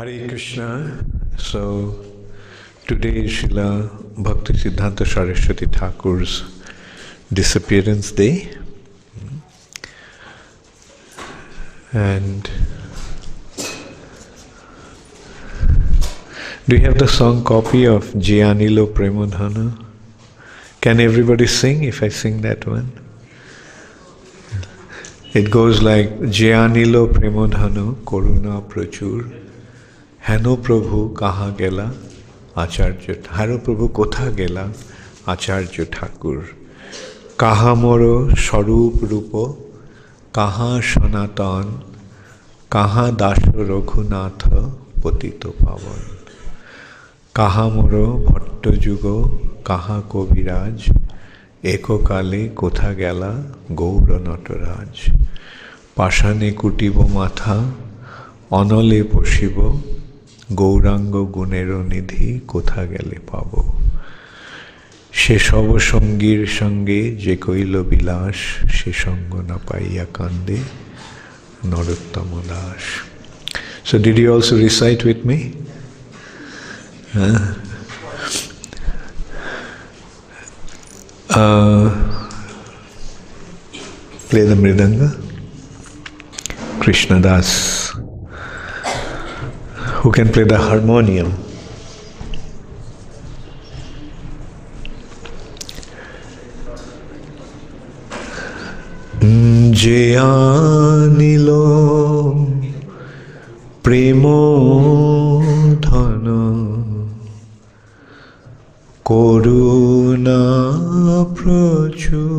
Hare Krishna. So today is Srila Bhaktisiddhanta Saraswati Thakur's disappearance day. And do you have the song copy of Jianilo Premodhana? Can everybody sing if I sing that one? It goes like Jianilo Premodhana Koruna Prachur Hano Prabhu Kaha Gela Acharya Hano Prabhu Kotha Gela Acharya Thakur Kaha Moro Sarup Rupo Kaha Sanatan Kaha Dasha Raghunatha Patito Pavan Kaha Moro Bhatta Jugo Kaha Koviraj Ekokale Kotha Gela Gaura Nataraj Pashane Kutibo Matha Onole Poshibo Gauranga Gunero Nidhi Kotha Gele Pabo She Sab Sangir Sange Je Koilo Bilash She Sango Na Paiya Kande Narottama Das. So did you also recite with me? Play the mridanga. Krishna Das. Who can play the harmonium? Je anilo premo dhana Koruna prachur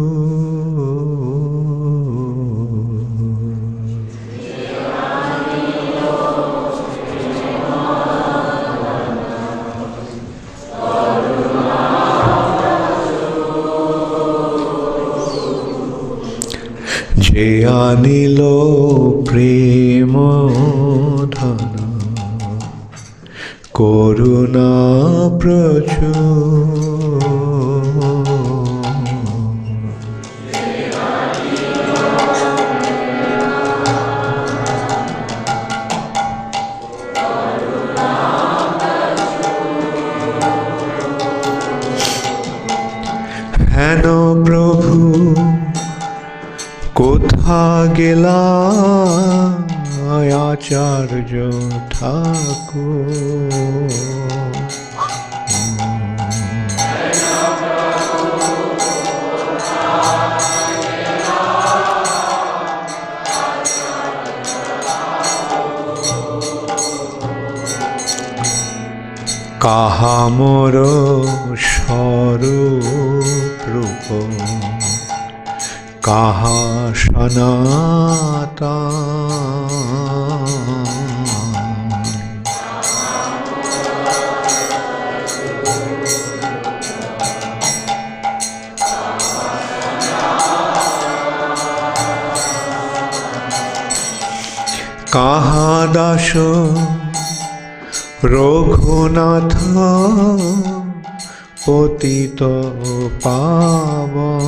Je anilo premo dhana Koruna prachur Hano Prabhu Kotha Gela Acharya Thakur Kaha Moro Sarup Rupo Kaha Sanatan Kaha Dasha Raghunatha Patito Pavan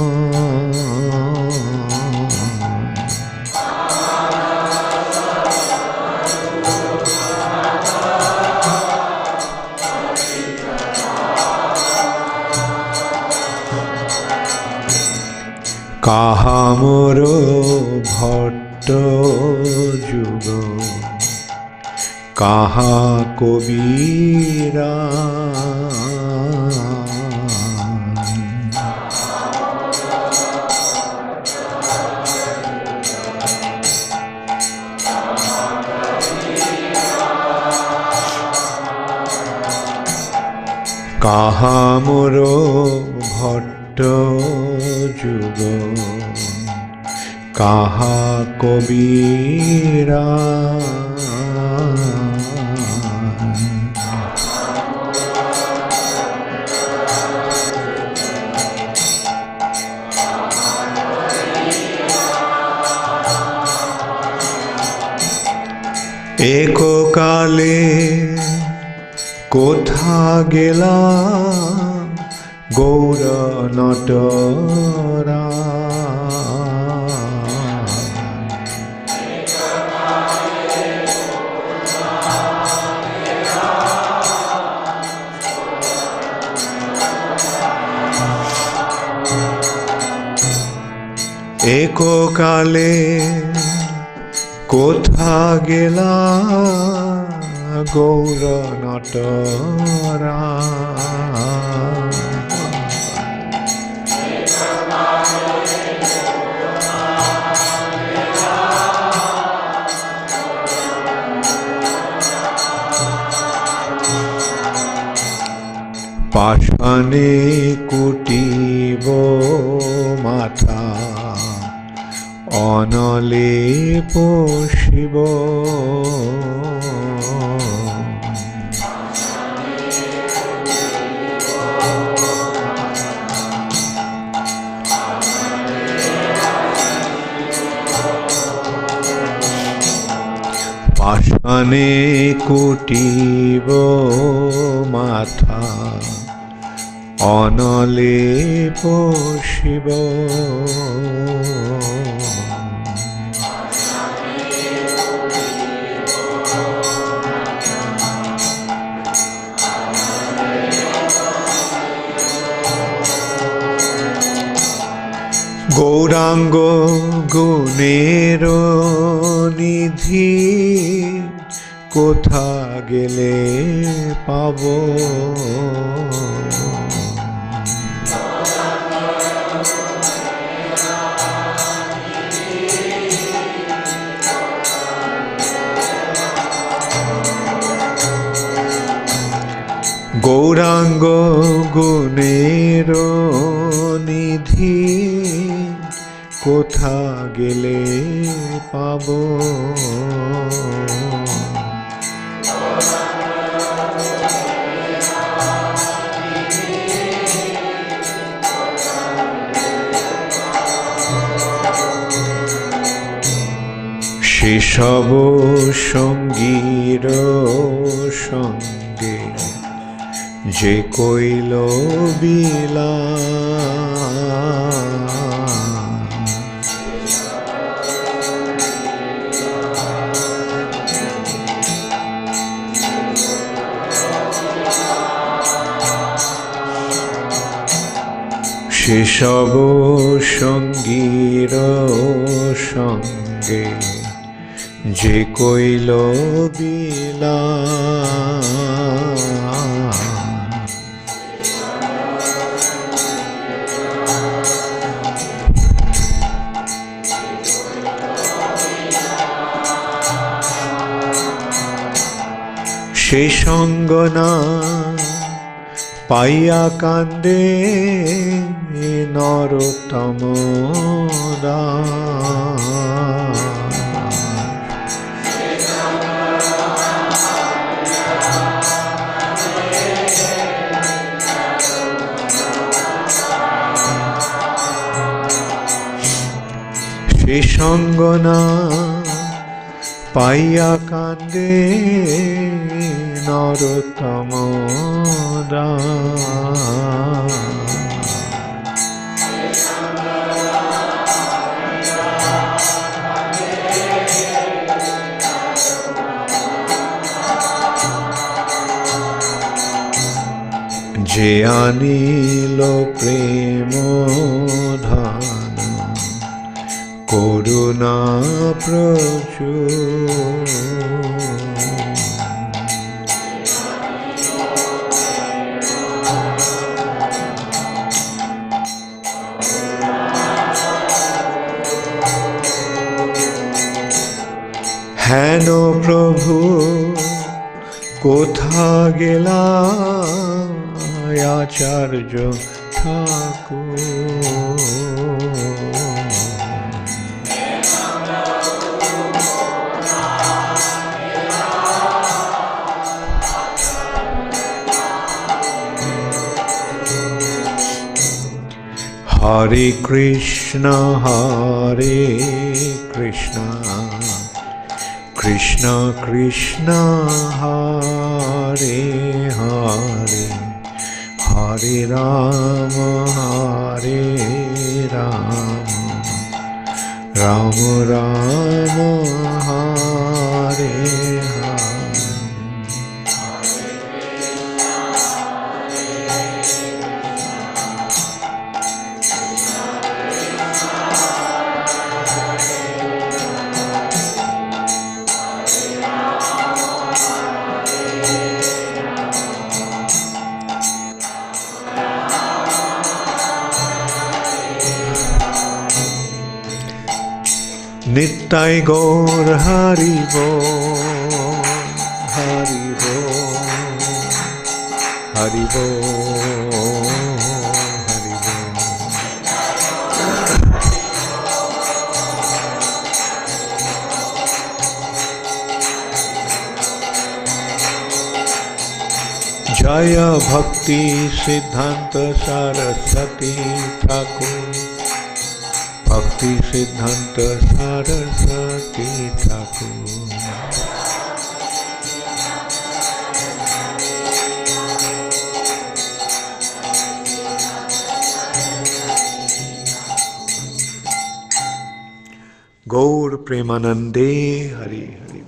Kaha Moro Bhatta Jugo Kaha Kovira Kaha Moro Bhatta Jugo Kaha Kovira Ekokale Kotha Gela Gaura Nataraj এককালে কোথা গেলা গৌর নটরা। পাষাণে কুটিব মাথা অনলে পশিব। পাষাণে কুটিব মাথা অনলে পশিব। গৌরাঙ্গ গুণের নিধি কোথা গেলে পাব। গৌরাঙ্গ গুণের নিধি কোথা গেলে পাব। সেসব সঙ্গীর সঙ্গে যে কইল বিলা। সেসব সঙ্গীর সঙ্গে যে কইল বিলা। সে সঙ্গ না পাইয়া কান্দে নরোত্তম সে সঙ্গ না পাইয়া কান্দে নরোত্তম যে আনিল প্রেম ধান করুণা প্রচুর। হেন প্রভু কোথা গেলা আচার্য ঠাকুর। হরে Krishna Krishna Krishna Hare Hare Hare Ram Ram Ram Hare Hare. Nittai Gaur Hari Bol, Hari Bol, Hari Bol, Hari Bol. Jaya Bhakti Siddhanta Saraswati Thakur, Bhakti Siddhanta Saraswati Thakur. Gaur Premanande Hari Hari.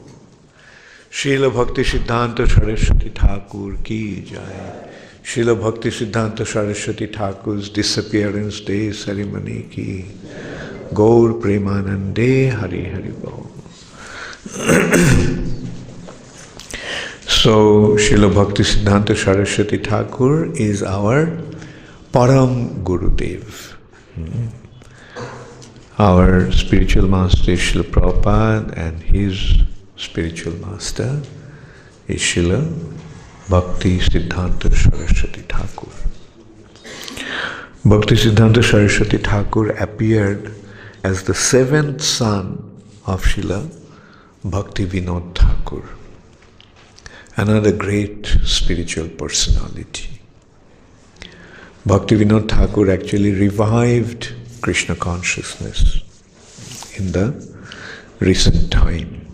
Srila Bhakti Siddhanta Saraswati Thakur ki jai. Srila Bhakti Siddhanta Saraswati Thakur's disappearance day ceremony ki. Gaur Premanande Hari Hari Bol. So, Srila Bhakti Siddhanta Saraswati Thakur is our Param Gurudev. Our spiritual master is Srila Prabhupada, and his spiritual master is Srila Bhakti Siddhanta Saraswati Thakur. Bhakti Siddhanta Saraswati Thakur appeared as the seventh son of Srila Bhakti Vinod Thakur, another great spiritual personality. Bhakti Vinod Thakur actually revived Krishna consciousness in the recent time.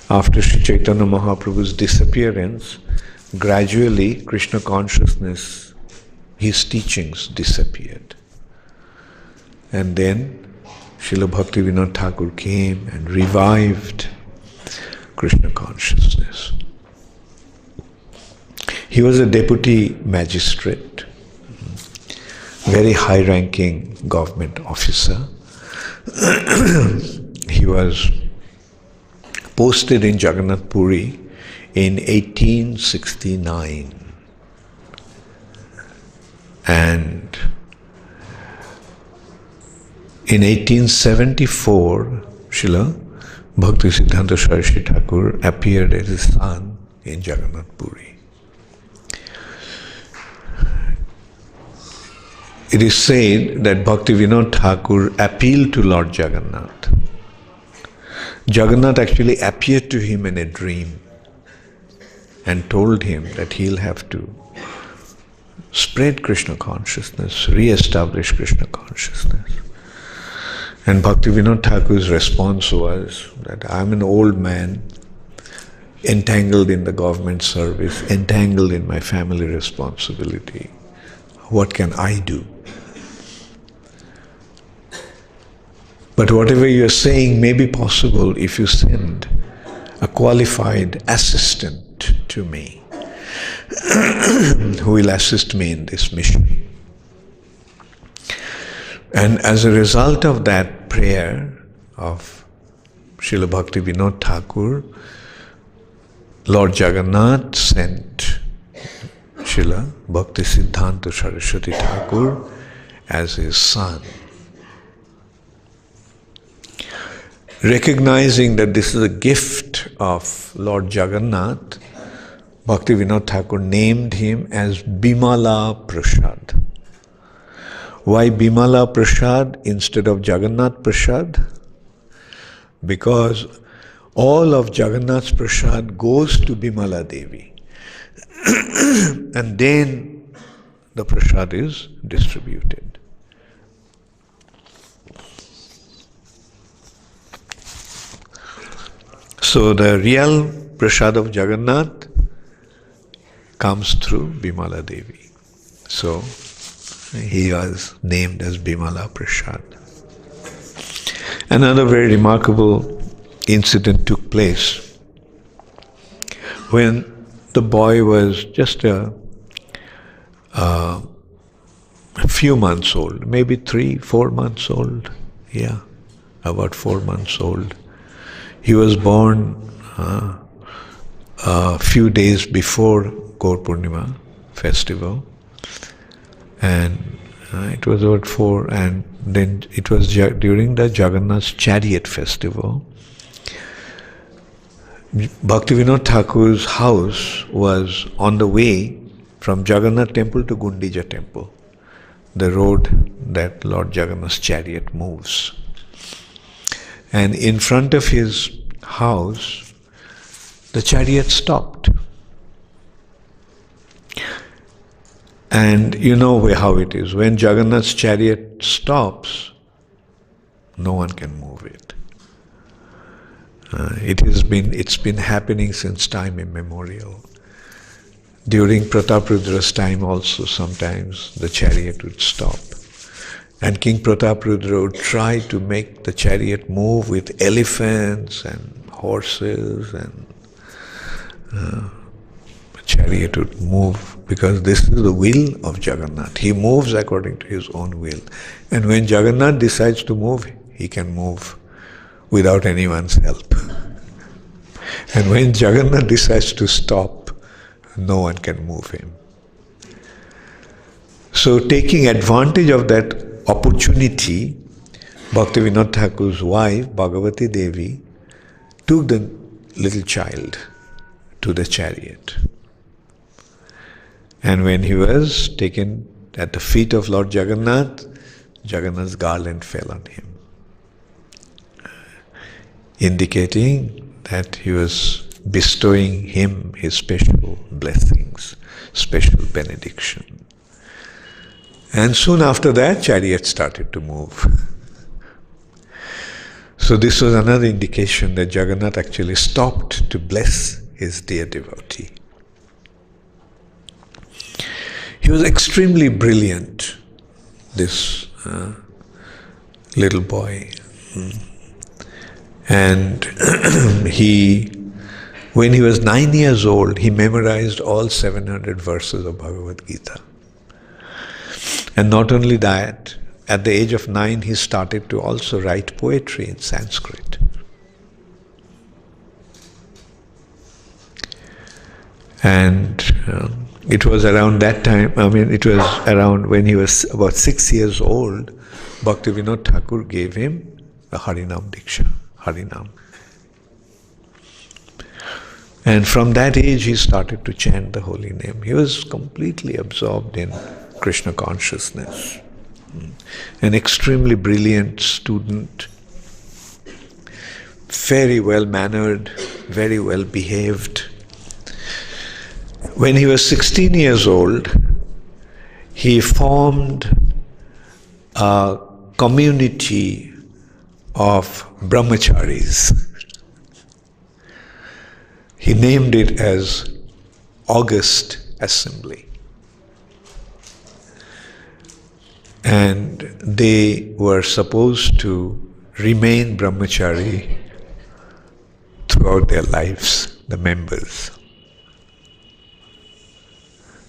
After Sri Chaitanya Mahaprabhu's disappearance, gradually Krishna consciousness, his teachings disappeared. And then Srila Bhakti Vinod Thakur came and revived Krishna consciousness. He was a deputy magistrate, very high-ranking government officer. He was posted in Jagannath Puri in 1869. And in 1874, Srila Bhakti Siddhanta Saraswati Thakur appeared as his son in Jagannath Puri. It is said that Bhakti Vinod Thakur appealed to Lord Jagannath. Jagannath actually appeared to him in a dream and told him that he'll have to spread Krishna consciousness, re-establish Krishna consciousness. And Bhakti Vinod Thakur's response was that I'm an old man, entangled in the government service, entangled in my family responsibility. What can I do? But whatever you are saying may be possible if you send a qualified assistant to me who will assist me in this mission. And as a result of that prayer of Srila Bhakti Vinod Thakur, Lord Jagannath sent Srila Bhakti Siddhanta Saraswati Thakur as his son. Recognizing that this is a gift of Lord Jagannath, Bhakti Vinod Thakur named him as Bimala Prasad. Why Bimala Prasad instead of Jagannath Prasad? Because all of Jagannath's Prasad goes to Bimala Devi. And then the Prasad is distributed. So the real Prasad of Jagannath comes through Bimala Devi. So he was named as Bimala Prasad. Another very remarkable incident took place when the boy was just a few months old, maybe 3-4 months old. Yeah, about 4 months old. He was born a few days before Gaur Purnima festival, and it was about 4, and then it was during the Jagannath chariot festival. Bhaktivinoda Thakur's house was on the way from Jagannath temple to Gundija temple, the road that Lord Jagannath's chariot moves. And in front of his house, the chariot stopped. And you know how it is. When Jagannath's chariot stops, no one can move it. It's been happening since time immemorial. During Prataparudra's time also sometimes the chariot would stop. And King Prataparudra would try to make the chariot move with elephants and horses, and the chariot would move because this is the will of Jagannath. He moves according to his own will. And when Jagannath decides to move, he can move without anyone's help. And when Jagannath decides to stop, no one can move him. So taking advantage of that opportunity, Bhaktivinoda Thakur's wife, Bhagavati Devi, took the little child to the chariot. And when he was taken at the feet of Lord Jagannath, Jagannath's garland fell on him, indicating that he was bestowing him his special blessings, special benediction. And soon after that, chariot started to move. So this was another indication that Jagannath actually stopped to bless his dear devotee. He was extremely brilliant, this little boy. And when he was 9 years old, he memorized all 700 verses of Bhagavad Gita. And not only that, at the age of 9, he started to also write poetry in Sanskrit. And it was around that time, it was around when he was about 6 years old, Bhaktivinoda Thakur gave him the Harinam Diksha, Harinam. And from that age, he started to chant the holy name. He was completely absorbed in Krishna consciousness. An extremely brilliant student, very well mannered, very well behaved. When he was 16 years old, he formed a community of brahmacharis. He named it as August Assembly. And they were supposed to remain brahmachari throughout their lives, the members.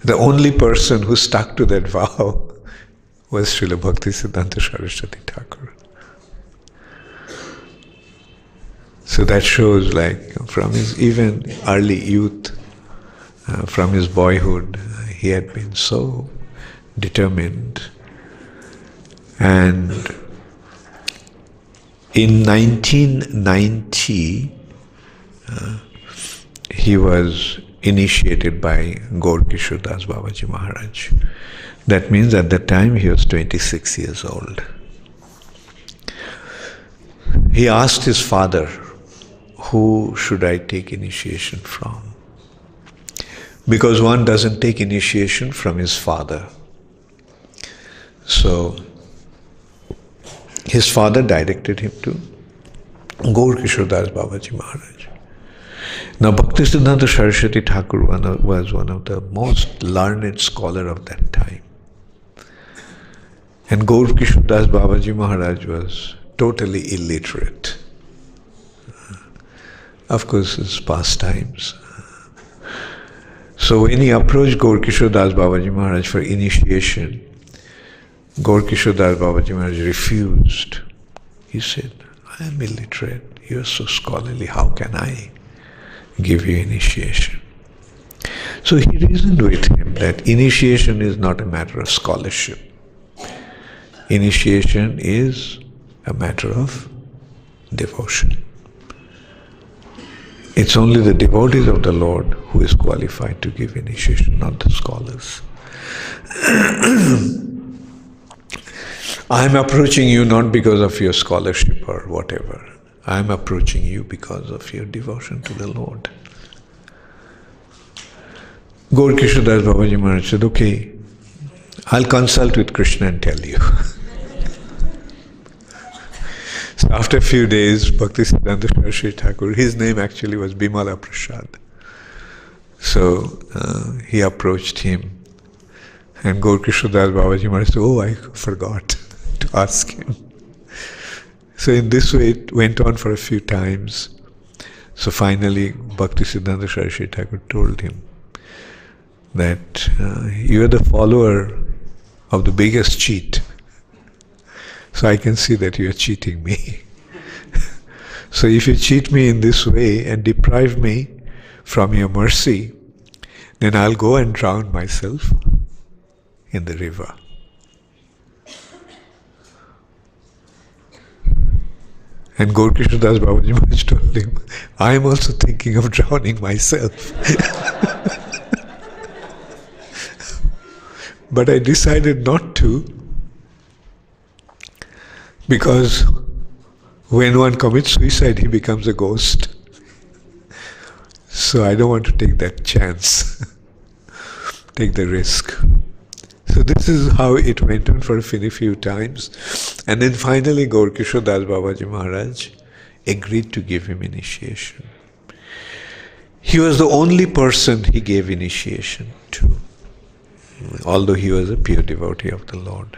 The only person who stuck to that vow was Srila Bhaktisiddhanta Saraswati Thakur. So that shows, from his even early youth, from his boyhood, he had been so determined. And in 1990, he was initiated by Gaur Kishore Das Babaji Maharaj. That means at that time he was 26 years old. He asked his father, who should I take initiation from? Because one doesn't take initiation from his father. So his father directed him to Gaur Kishore Das Babaji Maharaj. Now Bhaktisiddhanta Saraswati Thakur was one of the most learned scholar of that time. And Gaur Kishore Das Babaji Maharaj was totally illiterate. Of course, it's pastimes. So when he approached Gaur Kishore Das Babaji Maharaj for initiation, Gaur Kishore Das Babaji Maharaj refused. He said, I am illiterate, you are so scholarly, how can I give you initiation? So he reasoned with him that initiation is not a matter of scholarship. Initiation is a matter of devotion. It's only the devotees of the Lord who is qualified to give initiation, not the scholars. I'm approaching you not because of your scholarship or whatever. I'm approaching you because of your devotion to the Lord. Gaur Kishore Das Babaji Maharaj said, okay, I'll consult with Krishna and tell you. So after a few days, Bhaktisiddhanta Saraswati Thakur, his name actually was Bimala Prasad. So he approached him, and Gaur Kishore Das Babaji Maharaj said, oh, I forgot to ask him. So in this way it went on for a few times. So finally Bhaktisiddhanta Saraswati Thakur told him that you are the follower of the biggest cheat. So I can see that you are cheating me. So if you cheat me in this way and deprive me from your mercy, then I'll go and drown myself in the river. And Gaur Kishore Das Babaji Maharaj told him, I am also thinking of drowning myself. But I decided not to, because when one commits suicide, he becomes a ghost. So I don't want to take that chance, take the risk. So this is how it went on for a few times. And then finally Gaur Kishore Das Babaji Maharaj agreed to give him initiation. He was the only person he gave initiation to, although he was a pure devotee of the Lord.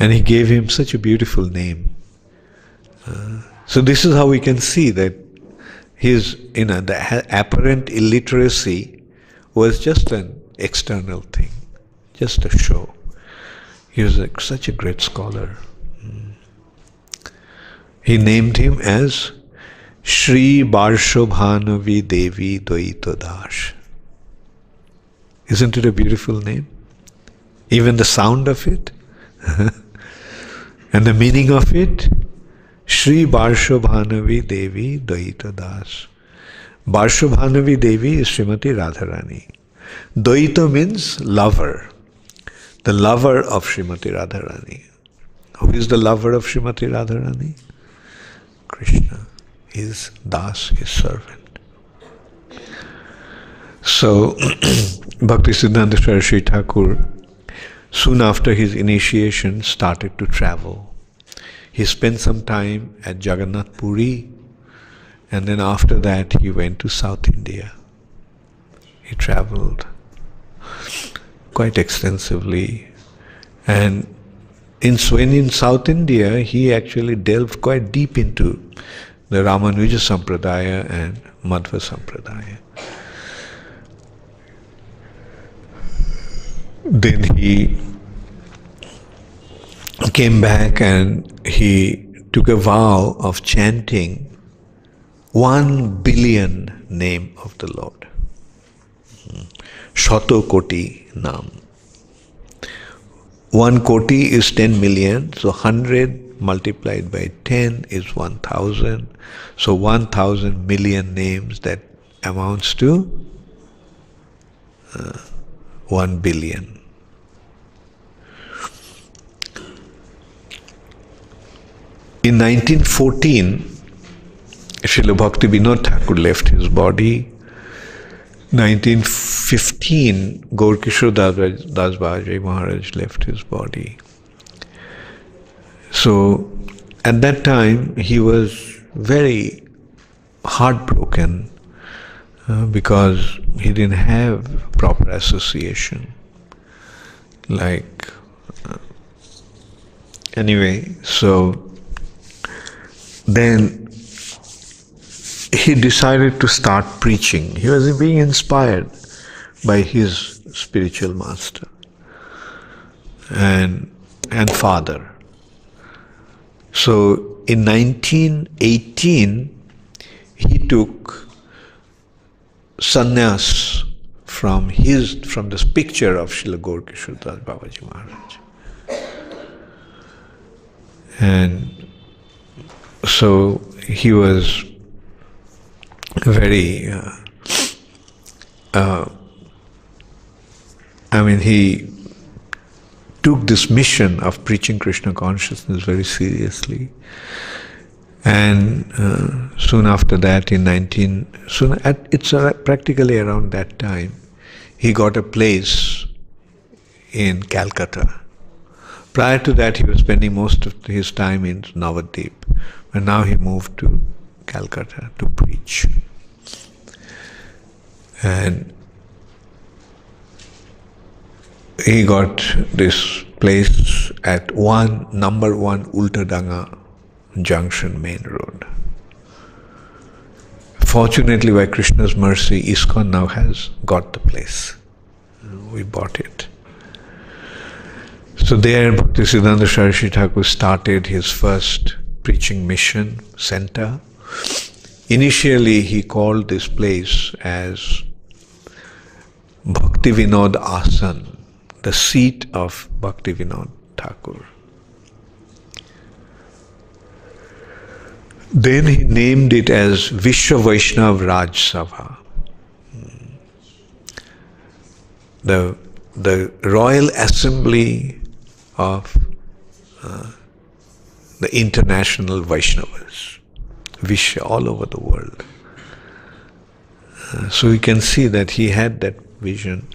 And he gave him such a beautiful name. So this is how we can see that his, the apparent illiteracy was just an external thing, just a show. He was such a great scholar. He named him as Shri Barshobhanavi Devi Dvaita Das. Isn't it a beautiful name? Even the sound of it. And the meaning of it, Shri Barshobhanavi Devi Dvaita Das. Barshobhanavi Devi is Srimati Radharani. Dvaita means lover. The lover of Srimati Radharani. Who is the lover of Srimati Radharani? Krishna. His Das, his servant. So, Bhaktisiddhanta Saraswati Thakur, soon after his initiation, started to travel. He spent some time at Jagannath Puri, and then after that he went to South India. He traveled quite extensively, and when in South India he actually delved quite deep into the Ramanuja Sampradaya and Madhva Sampradaya. Then he came back and he took a vow of chanting 1 billion name of the Lord. Shato Koti Nam. 1 koti is 10 million, so 100 multiplied by 10 is 1000. So 1000 million names, that amounts to 1 billion. In 1914, Srila Bhakti Vinod Thakur left his body. 1915, Gaur Kishore Das Babaji Maharaj left his body. So, at that time, he was very heartbroken because he didn't have proper association. Anyway, so then he decided to start preaching. He was being inspired by his spiritual master and father. So in 1918, he took sannyas from this picture of Srila Gaur Kishore Das Babaji Maharaj. And so he was very, he took this mission of preaching Krishna consciousness very seriously. And soon after that, practically around that time, he got a place in Calcutta. Prior to that, he was spending most of his time in Navadvip, and now he moved to Calcutta to preach. And he got this place at number 1 Ultadanga Junction main road. Fortunately, by Krishna's mercy, ISKCON now has got the place. We bought it. So there, Bhaktisiddhanta Saraswati Thakur started his first preaching mission center. Initially, he called this place as Bhaktivinod Asan, the seat of Bhaktivinod Thakur. Then he named it as Vishwa Vaishnav Raj Sabha. The Royal Assembly of the international Vaishnavas, Vishwa, all over the world. So we can see that he had that vision.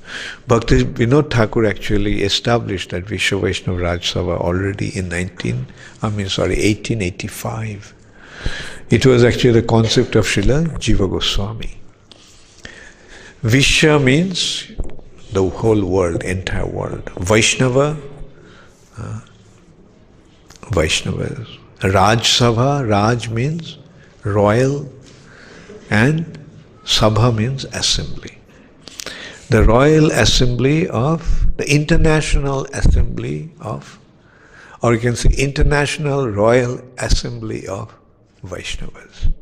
Bhakti Vinod Thakur actually established that Vishwa Vaishnav Raj Sabha already in 1885. It was actually the concept of Srila Jiva Goswami. Vishwa means the whole world, entire world. Vaishnava, Vaishnavas. Raj Sabha, Raj means royal, and Sabha means assembly. The Royal Assembly of, the International Assembly of, or you can say International Royal Assembly of Vaishnavas.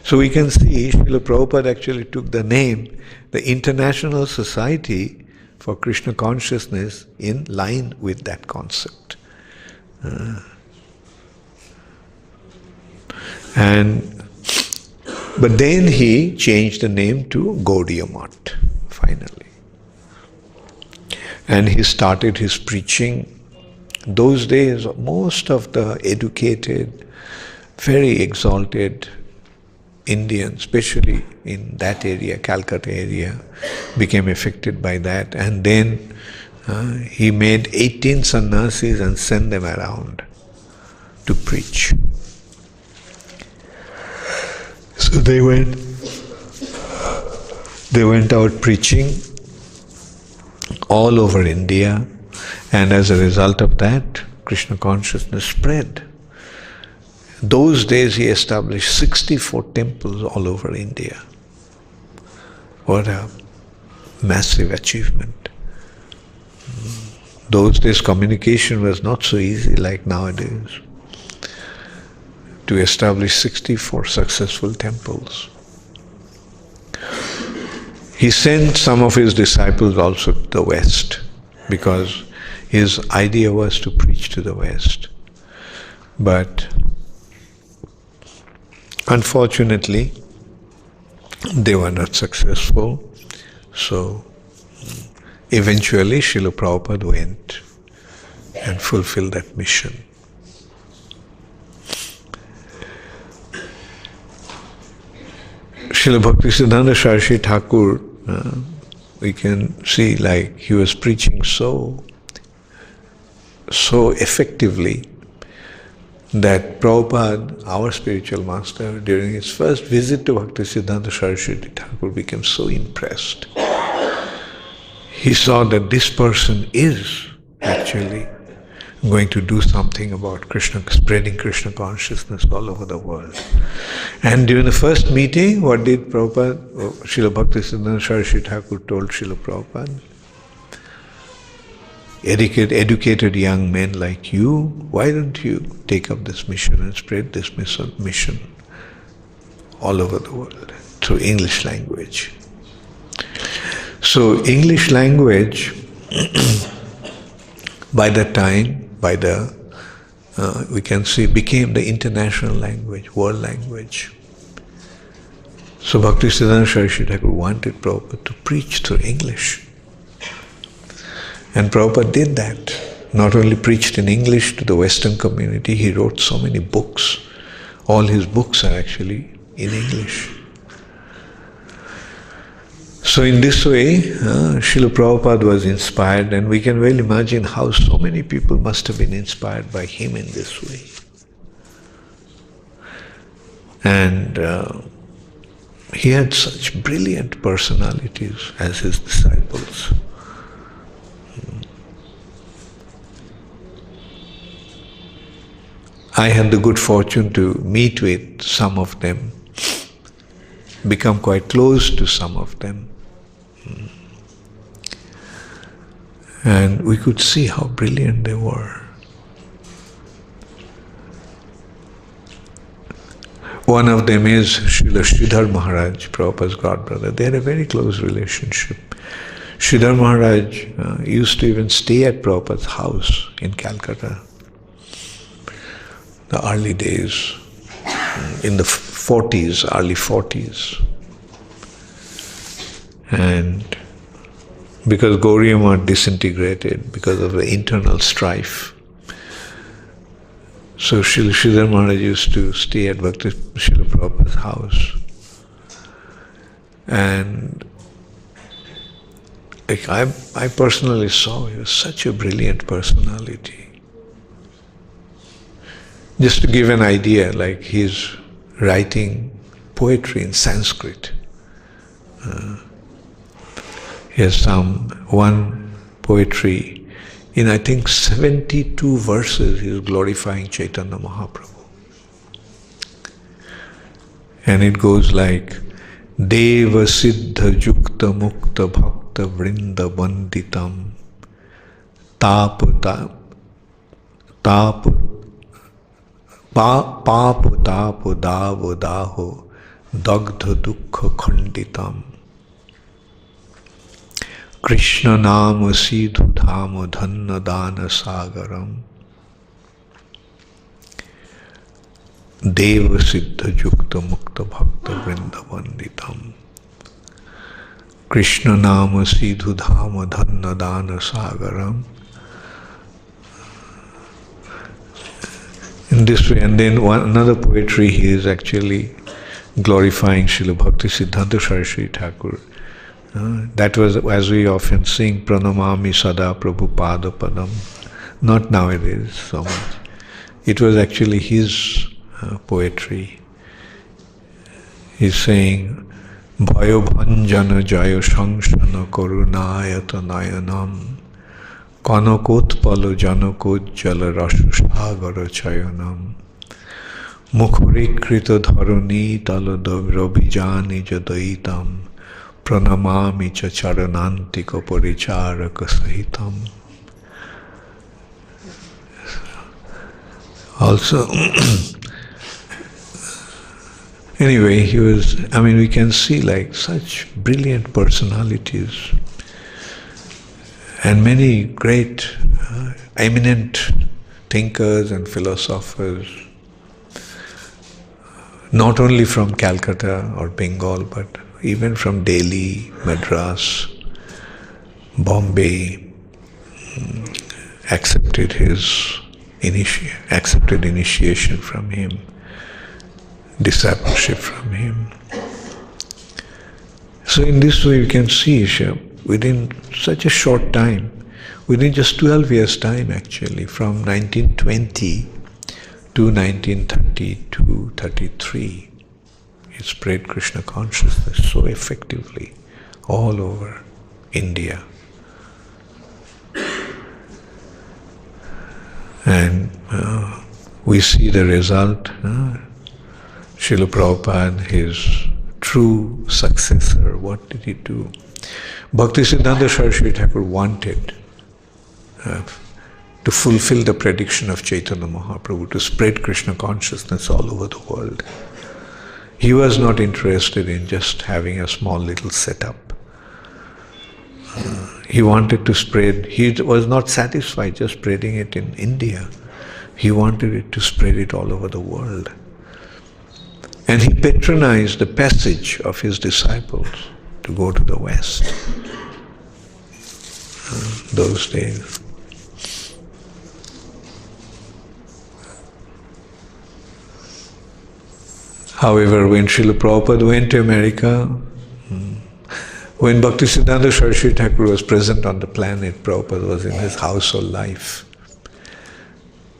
So we can see Srila Prabhupada actually took the name, the International Society for Krishna Consciousness, in line with that concept. But then he changed the name to Gaudiya Math, finally. And he started his preaching. Those days, most of the educated, very exalted Indians, especially in that area, Calcutta area, became affected by that. And then he made 18 sannyasis and sent them around to preach. So they went out preaching all over India, and as a result of that, Krishna consciousness spread. Those days he established 64 temples all over India. What a massive achievement. Those days communication was not so easy like nowadays. To establish 64 successful temples. He sent some of his disciples also to the West, because his idea was to preach to the West. But unfortunately, they were not successful. So eventually Srila Prabhupada went and fulfilled that mission. Srila Bhaktisiddhanta Saraswati Thakur, we can see like he was preaching so effectively that Prabhupada, our spiritual master, during his first visit to Bhaktisiddhanta Saraswati Thakur became so impressed. He saw that this person is actually going to do something about Krishna, spreading Krishna consciousness all over the world. And during the first meeting, what did Prabhupada, Srila Bhaktisiddhanta Saraswati Thakur told Srila Prabhupada? Educated young men like you, why don't you take up this mission and spread this mission all over the world through English language? So English language, by that time, by the we can see, became the international language, world language. So Bhaktisiddhanta Saraswati Thakur wanted Prabhupada to preach through English. And Prabhupada did that. Not only preached in English to the Western community, he wrote so many books. All his books are actually in English. So in this way, Srila Prabhupada was inspired, and we can well imagine how so many people must have been inspired by him in this way. And he had such brilliant personalities as his disciples. I had the good fortune to meet with some of them, become quite close to some of them. And we could see how brilliant they were. One of them is Srila Sridhar Maharaj, Prabhupada's godbrother. They had a very close relationship. Sridhar Maharaj used to even stay at Prabhupada's house in Calcutta. The early days, in the 40s, early 40s. And because Gauriya Math disintegrated because of the internal strife, so Sridhar Maharaj used to stay at Bhakti Srila Prabhupada's house. And I personally saw he was such a brilliant personality. Just to give an idea, like he's writing poetry in Sanskrit. He has one poetry in, I think, 72 verses. He is glorifying Chaitanya Mahaprabhu. And it goes like, Deva Siddha Jukta Mukta Bhakta Vrinda Banditam Tap Tapo Davo Daho Dagdha Dukkha Khanditam Krishna Nama Sidhu Dhama Dhanna Dana Sagaram Deva Siddha Jukta Mukta Bhakta Vrinda Vanditam Krishna Nama Sidhu Dhama Dhanna Dana Sagaram. In this way, and then another poetry, he is actually glorifying Srila Bhakti Siddhanta Saraswati Thakur. That was, as we often sing, Pranamami Sada Prabhupada Padam. Not nowadays so much. It was actually his poetry. He's saying, Bhayo Bhanjana Jayo Shanshana Karunayata Nayanam Kanakotpalo Janakojjala Rashusagara Chayanam Mukhurikrita Dharani Tala Rabijani Jadaitam Pranamami Cha Charanantika Paricharaka Sahitam. Also, anyway, we can see like such brilliant personalities and many great, eminent thinkers and philosophers, not only from Calcutta or Bengal, but even from Delhi, Madras, Bombay, accepted initiation from him, discipleship from him. So in this way we can see within such a short time, within just 12 years' time actually, from 1920 to 1932-33, it spread Krishna consciousness so effectively all over India. And we see the result. Srila Prabhupada, his true successor, what did he do? Bhaktisiddhanta Saraswati Thakur wanted to fulfill the prediction of Chaitanya Mahaprabhu, to spread Krishna consciousness all over the world. He was not interested in just having a small little setup. He wanted to spread, he was not satisfied just spreading it in India. He wanted it to spread it all over the world. And he patronized the passage of his disciples to go to the West those days. However, when Srila Prabhupada went to America, when Bhaktisiddhanta Saraswati Thakur was present on the planet, Prabhupada was in his household life.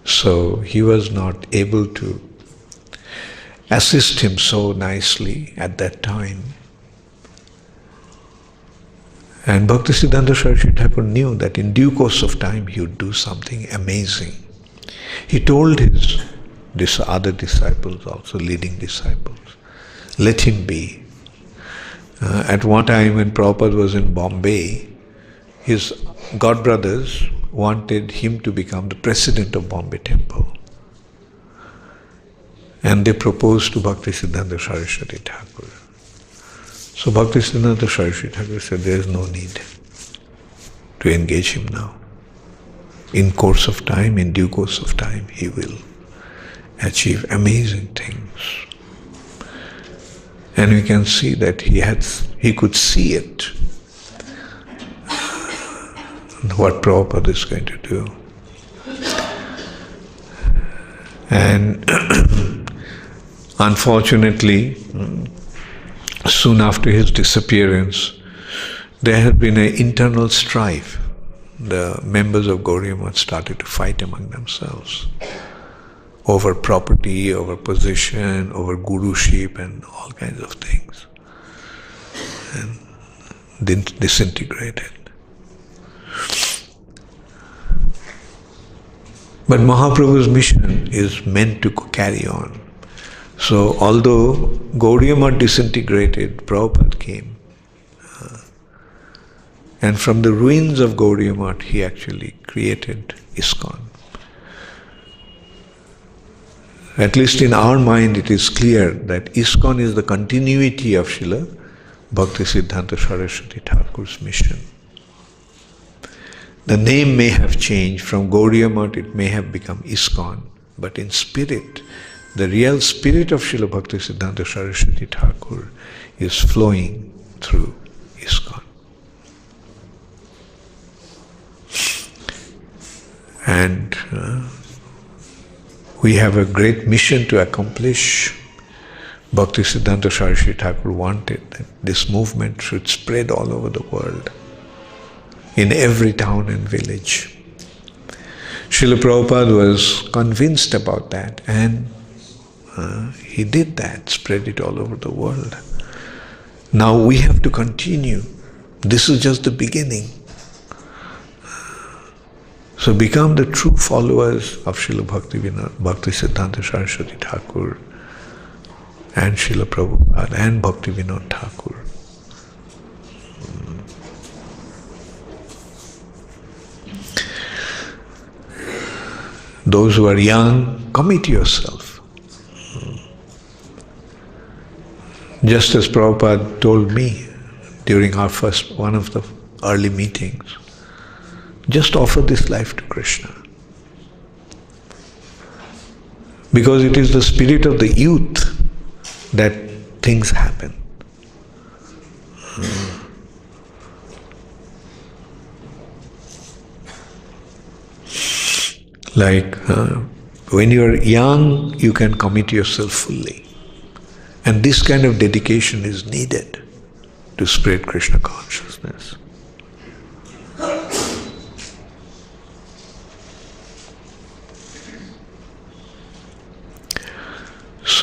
So he was not able to assist him so nicely at that time. And Bhaktisiddhanta Saraswati Thakur knew that in due course of time he would do something amazing. He told his other disciples, also leading disciples, let him be. At one time when Prabhupada was in Bombay, his godbrothers wanted him to become the president of Bombay Temple. And they proposed to Bhaktisiddhanta Saraswati Thakur. So Bhaktisiddhanta Saraswati Thakur said, there is no need to engage him now. In course of time, in due course of time, he will achieve amazing things. And we can see that he could see it, what Prabhupada is going to do. And unfortunately, soon after his disappearance, there had been an internal strife. The members of Gaudiya Math started to fight among themselves over property, over position, over guruship and all kinds of things. And then disintegrated. But Mahaprabhu's mission is meant to carry on. So although Gaudiya Math disintegrated, Prabhupada came. And from the ruins of Gaudiya Math, he actually created ISKCON. At least in our mind, it is clear that ISKCON is the continuity of Srila Bhaktisiddhanta Saraswati Thakur's mission. The name may have changed from Gaudiya Math, it may have become ISKCON, but in spirit, the real spirit of Srila Bhaktisiddhanta Saraswati Thakur is flowing through ISKCON. And we have a great mission to accomplish. Bhaktisiddhanta Saraswati Thakur wanted that this movement should spread all over the world, in every town and village. Srila Prabhupada was convinced about that, and he did that, spread it all over the world. Now we have to continue. This is just the beginning. So become the true followers of Srila Bhaktisiddhanta Saraswati Thakur and Srila Prabhupada and Bhaktivinoda Thakur. Those who are young, commit yourself. Just as Prabhupada told me during our one of the early meetings, just offer this life to Krishna. Because it is the spirit of the youth that things happen. Like when you are young, you can commit yourself fully. And this kind of dedication is needed to spread Krishna consciousness.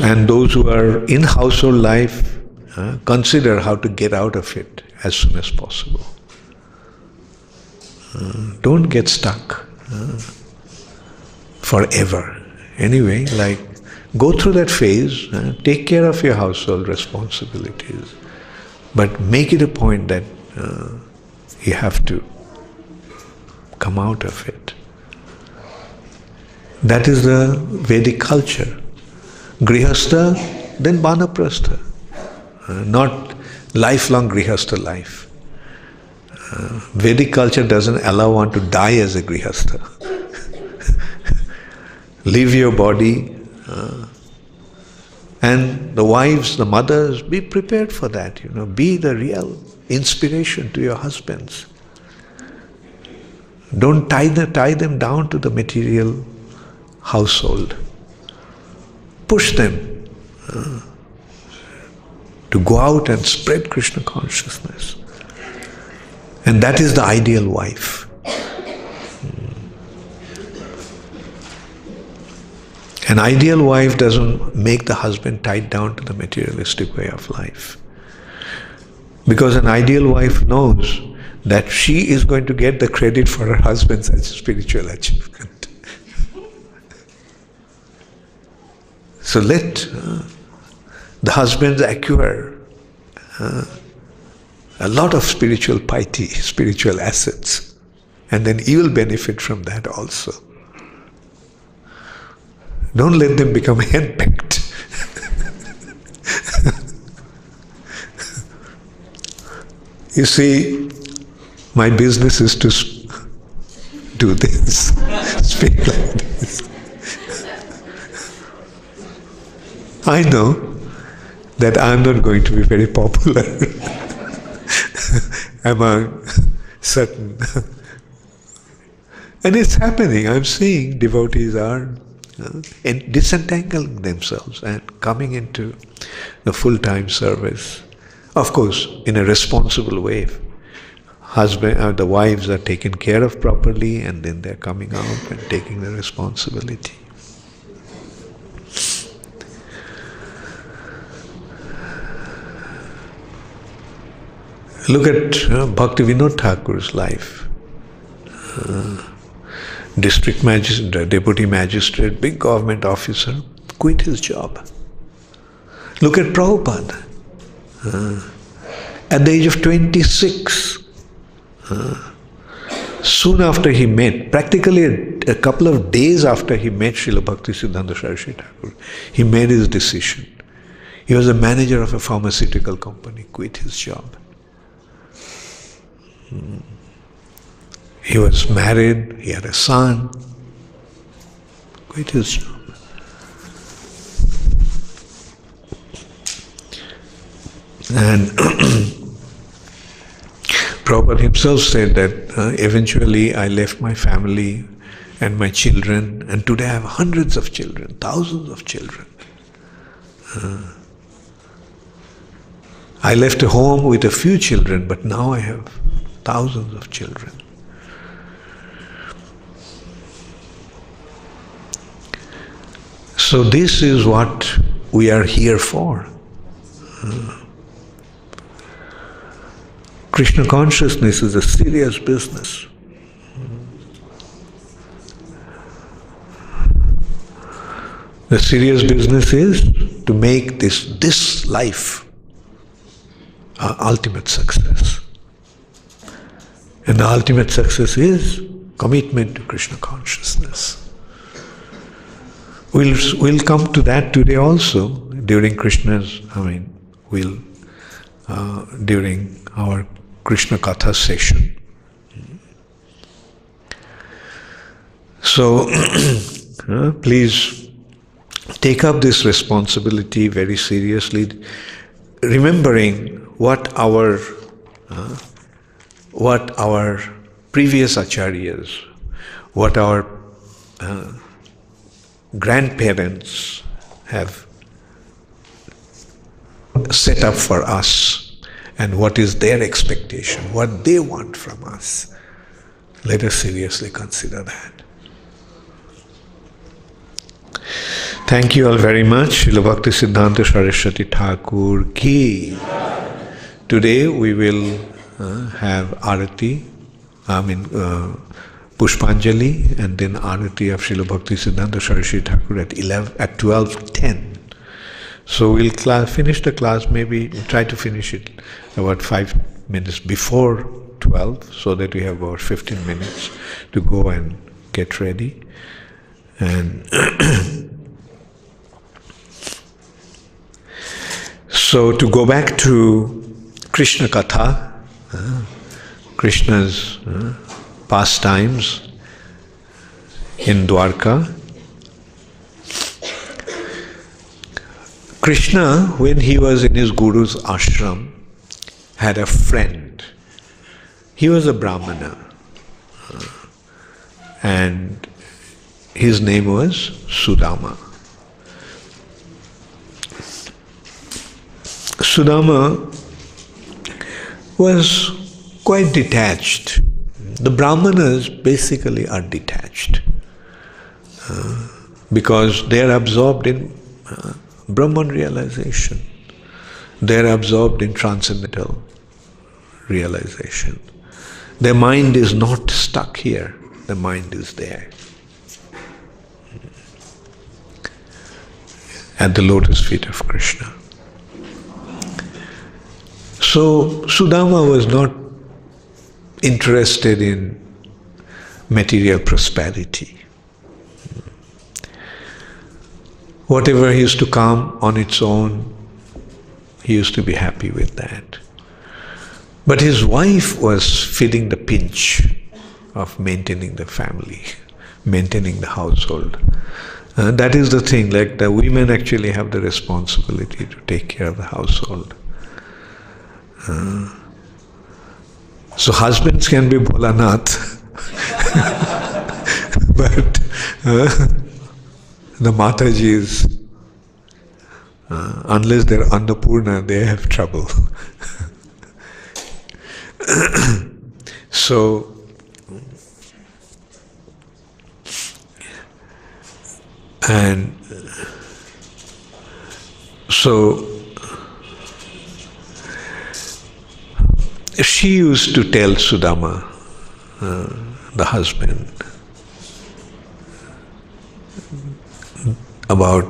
And those who are in household life, consider how to get out of it as soon as possible. Don't get stuck forever. Anyway, like, go through that phase, take care of your household responsibilities, but make it a point that you have to come out of it. That is the Vedic culture. Grihastha, then Banaprastha. Not lifelong Grihastha life. Vedic culture doesn't allow one to die as a Grihastha. Leave your body. And the wives, the mothers, be prepared for that. Be the real inspiration to your husbands. Don't tie them down to the material household. Push them to go out and spread Krishna consciousness. And that is the ideal wife. An ideal wife doesn't make the husband tied down to the materialistic way of life. Because an ideal wife knows that she is going to get the credit for her husband's spiritual achievement. So let the husbands acquire a lot of spiritual piety, spiritual assets, and then he will benefit from that also. Don't let them become henpecked. You see, my business is to do this, speak like this. I know that I'm not going to be very popular among certain. And it's happening. I'm seeing devotees are disentangling themselves and coming into the full-time service. Of course, in a responsible way. The wives are taken care of properly, and then they're coming out and taking the responsibility. Look at Bhaktivinoda Thakur's life. District magistrate, deputy magistrate, big government officer, quit his job. Look at Prabhupada. At the age of 26, soon after he met, practically a couple of days after he met Srila Bhaktisiddhanta Saraswati Thakur, he made his decision. He was a manager of a pharmaceutical company, quit his job. He was married, he had a son, quit his job. And Prabhupada himself said that eventually I left my family and my children, and today I have hundreds of children, thousands of children. I left a home with a few children, but now I have thousands of children. So this is what we are here for. Krishna consciousness is a serious business. The serious business is to make this life our ultimate success. And the ultimate success is commitment to Krishna consciousness. We'll come to that today also during during our Krishna Katha session. So, please take up this responsibility very seriously, remembering what our previous acharyas, what our grandparents have set up for us, and what is their expectation, what they want from us. Let us seriously consider that. Thank you all very much. Srila Bhaktisiddhanta Saraswati Thakur ki. Today we will have Arati, Pushpanjali, and then Arati of Srila Bhaktisiddhanta Saraswati Thakur at 12:10. So we'll finish the class, maybe try to finish it about 5 minutes before 12, so that we have about 15 minutes to go and get ready. And so to go back to Krishna Katha, Krishna's pastimes in Dwaraka, Krishna, when he was in his guru's ashram, had a friend. He was a Brahmana, and his name was Sudama. Sudama was quite detached. The Brahmanas basically are detached because they are absorbed in Brahman realization. They are absorbed in transcendental realization. Their mind is not stuck here. The mind is there. At the lotus feet of Krishna. So Sudama was not interested in material prosperity. Whatever used to come on its own, he used to be happy with that. But his wife was feeling the pinch of maintaining the family, maintaining the household. That is the thing, like the women actually have the responsibility to take care of the household. So husbands can be Bholanath, but the Matajis, unless they're Annapurna, they have trouble. So she used to tell Sudama, the husband, about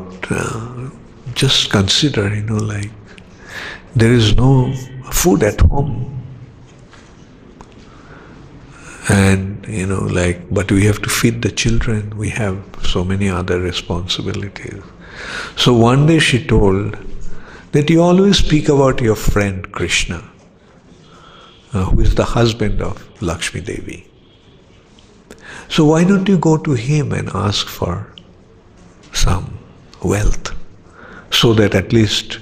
just consider, like there is no food at home. And, but we have to feed the children. We have so many other responsibilities. So one day she told that you always speak about your friend Krishna, who is the husband of Lakshmi Devi. So why don't you go to him and ask for some wealth so that at least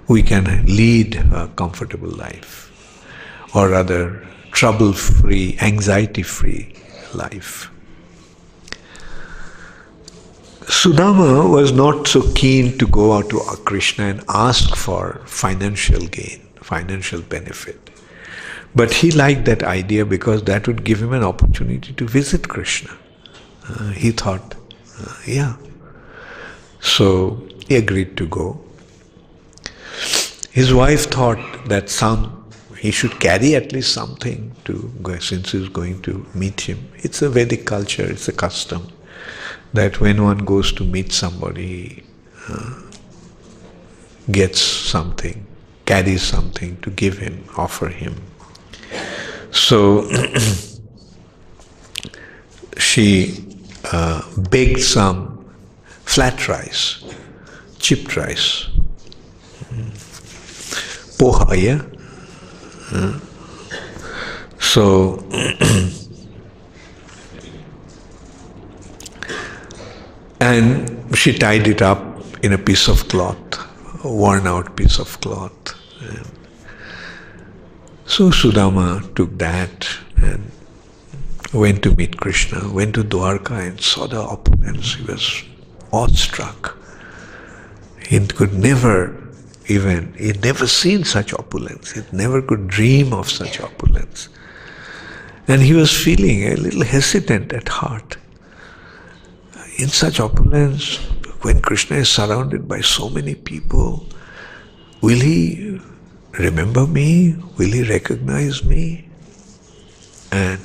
we can lead a comfortable life, or rather trouble-free, anxiety-free life. Sudama was not so keen to go out to Krishna and ask for financial gain, financial benefit. But he liked that idea because that would give him an opportunity to visit Krishna. He thought, yeah. So he agreed to go. His wife thought that he should carry at least something to go, since he's going to meet him. It's a Vedic culture, it's a custom that when one goes to meet somebody, gets something, carries something to give him, offer him. So she baked some flat rice, chipped rice, poha, yeah? So and she tied it up in a piece of cloth, a worn out piece of cloth. And so Sudama took that and went to meet Krishna, went to Dwaraka and saw the opulence. He was awestruck. He'd never seen such opulence. He never could dream of such opulence. And he was feeling a little hesitant at heart. In such opulence, when Krishna is surrounded by so many people, will he remember me? Will he recognize me? And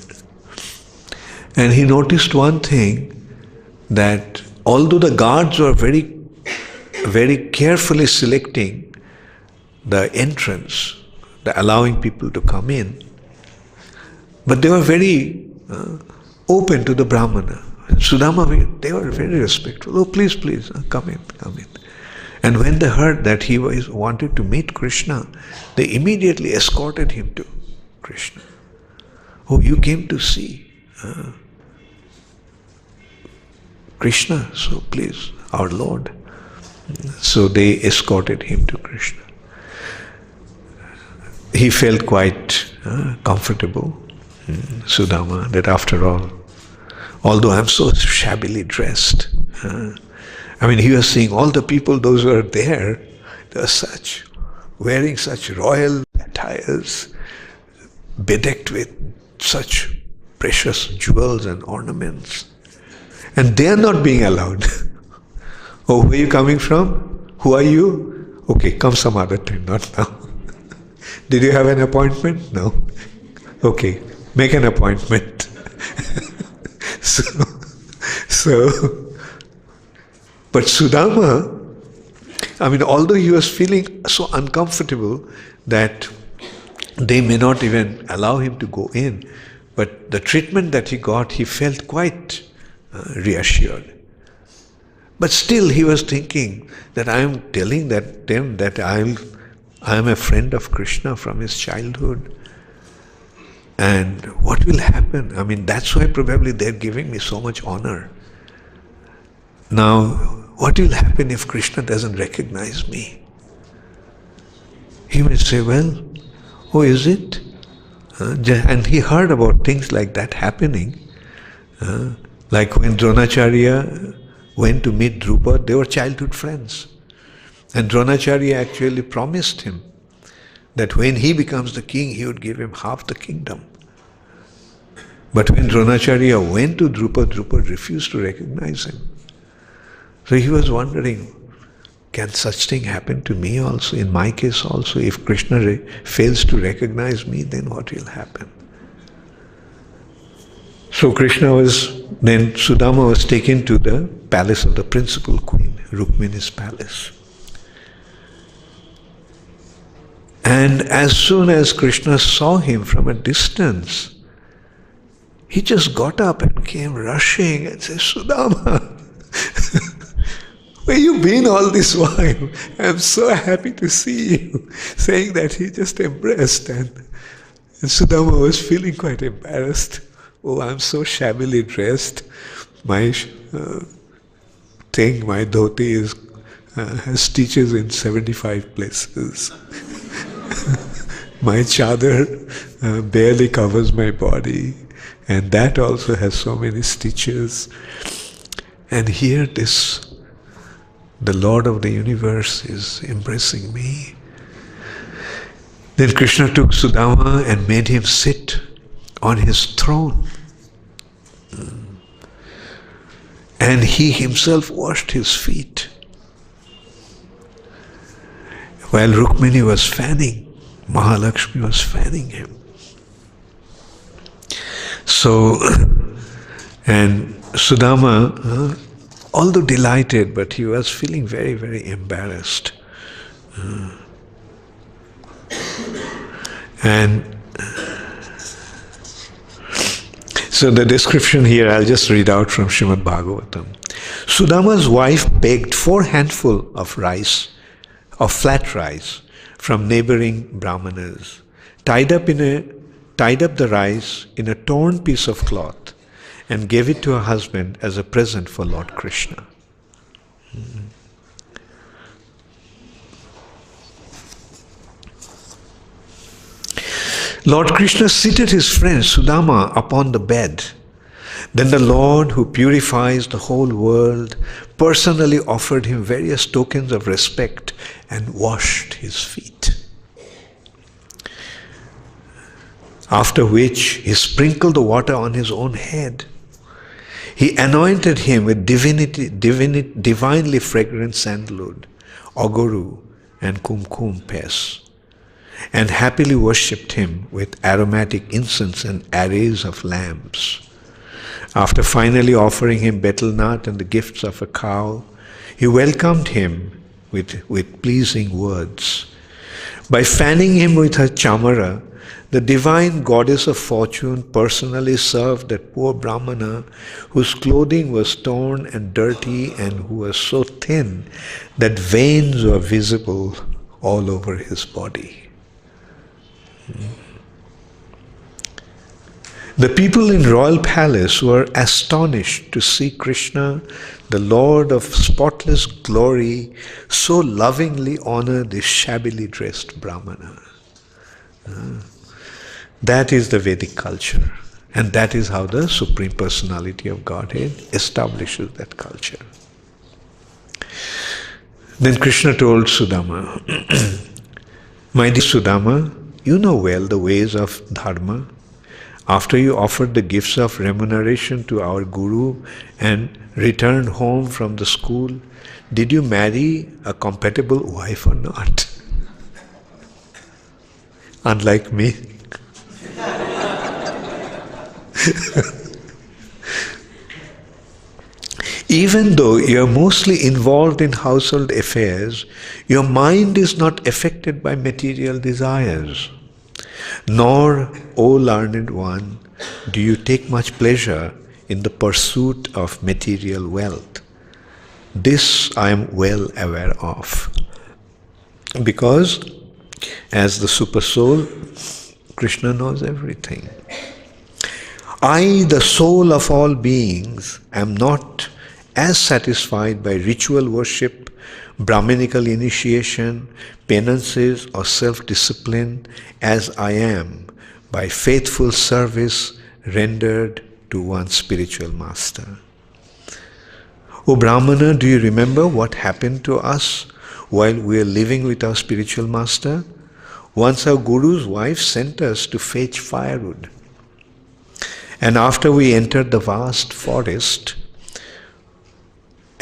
he noticed one thing, that although the guards were very, very carefully selecting the entrance, allowing people to come in, but they were very open to the Brahmana. And Sudama, they were very respectful. Oh, please, come in. And when they heard that he wanted to meet Krishna, they immediately escorted him to Krishna. Oh, you came to see Krishna, so please, our Lord. So they escorted him to Krishna. He felt quite comfortable, Sudama, that after all, although I'm so shabbily dressed, he was seeing all the people, those who are there, they are wearing such royal attires, bedecked with such precious jewels and ornaments. And they are not being allowed. Oh, where are you coming from? Who are you? Okay, come some other time, not now. Did you have an appointment? No. Okay, make an appointment. But Sudama, although he was feeling so uncomfortable that they may not even allow him to go in, but the treatment that he got, he felt quite reassured. But still he was thinking that I am telling them that I am a friend of Krishna from his childhood. And what will happen? That's why probably they're giving me so much honor. Now, what will happen if Krishna doesn't recognize me? He may say, well, oh, is it? And he heard about things like that happening. Like when Dronacharya went to meet Drupad, they were childhood friends. And Dronacharya actually promised him that when he becomes the king, he would give him half the kingdom. But when Dronacharya went to Drupad, Drupad refused to recognize him. So he was wondering, can such thing happen to me also, in my case also? If Krishna fails to recognize me, then what will happen? So then Sudama was taken to the palace of the principal queen, Rukmini's palace. And as soon as Krishna saw him from a distance, he just got up and came rushing and said, Sudama, where you been all this while? I'm so happy to see you. Saying that, he just embraced, and Sudama was feeling quite embarrassed. Oh, I'm so shabbily dressed. My my dhoti has stitches in 75 places. My chadar barely covers my body, and that also has so many stitches. And here the Lord of the universe is embracing me. Then Krishna took Sudama and made him sit on his throne. And he himself washed his feet. While Rukmini was fanning, Mahalakshmi was fanning him. So, and Sudama, although delighted, but he was feeling very, very embarrassed. And so the description here, I'll just read out from Srimad Bhagavatam. Sudama's wife begged 4 handfuls of flat rice from neighboring brahmanas, tied up the rice in a torn piece of cloth, and gave it to her husband as a present for Lord Krishna. Lord Krishna seated his friend Sudama upon the bed. Then the Lord, who purifies the whole world, personally offered him various tokens of respect and washed his feet. After which he sprinkled the water on his own head. He anointed him with divinely fragrant sandalwood, agoru, and kumkum pes, and happily worshipped him with aromatic incense and arrays of lamps. After finally offering him betel nut and the gifts of a cow, he welcomed him with pleasing words. By fanning him with her chamara, the divine goddess of fortune personally served that poor Brahmana whose clothing was torn and dirty and who was so thin that veins were visible all over his body. The people in royal palace were astonished to see Krishna, the Lord of spotless glory, so lovingly honor this shabbily dressed Brahmana. That is the Vedic culture, and that is how the Supreme Personality of Godhead establishes that culture. Then Krishna told Sudama, my dear Sudama, you know well the ways of dharma. After you offered the gifts of remuneration to our Guru and returned home from the school, did you marry a compatible wife or not? Unlike me. Even though you are mostly involved in household affairs, your mind is not affected by material desires. Nor, O learned one, do you take much pleasure in the pursuit of material wealth. This I am well aware of. Because as the Supersoul, Krishna knows everything. I, the soul of all beings, am not as satisfied by ritual worship, Brahminical initiation, penances or self-discipline as I am by faithful service rendered to one's spiritual master. O Brahmana, do you remember what happened to us while we were living with our spiritual master? Once our Guru's wife sent us to fetch firewood. And after we entered the vast forest,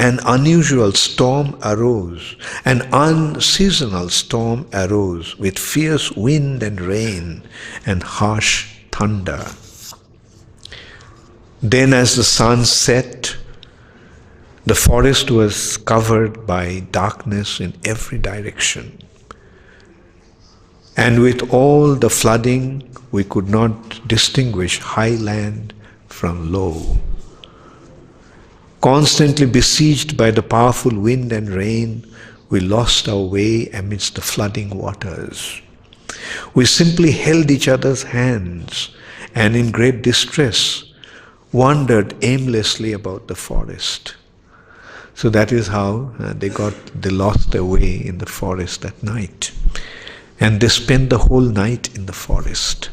an unusual storm arose, an unseasonal storm arose with fierce wind and rain and harsh thunder. Then as the sun set, the forest was covered by darkness in every direction. And with all the flooding, we could not distinguish high land from low. Constantly besieged by the powerful wind and rain, we lost our way amidst the flooding waters. We simply held each other's hands and in great distress wandered aimlessly about the forest. So that is how they lost their way in the forest that night. And they spent the whole night in the forest.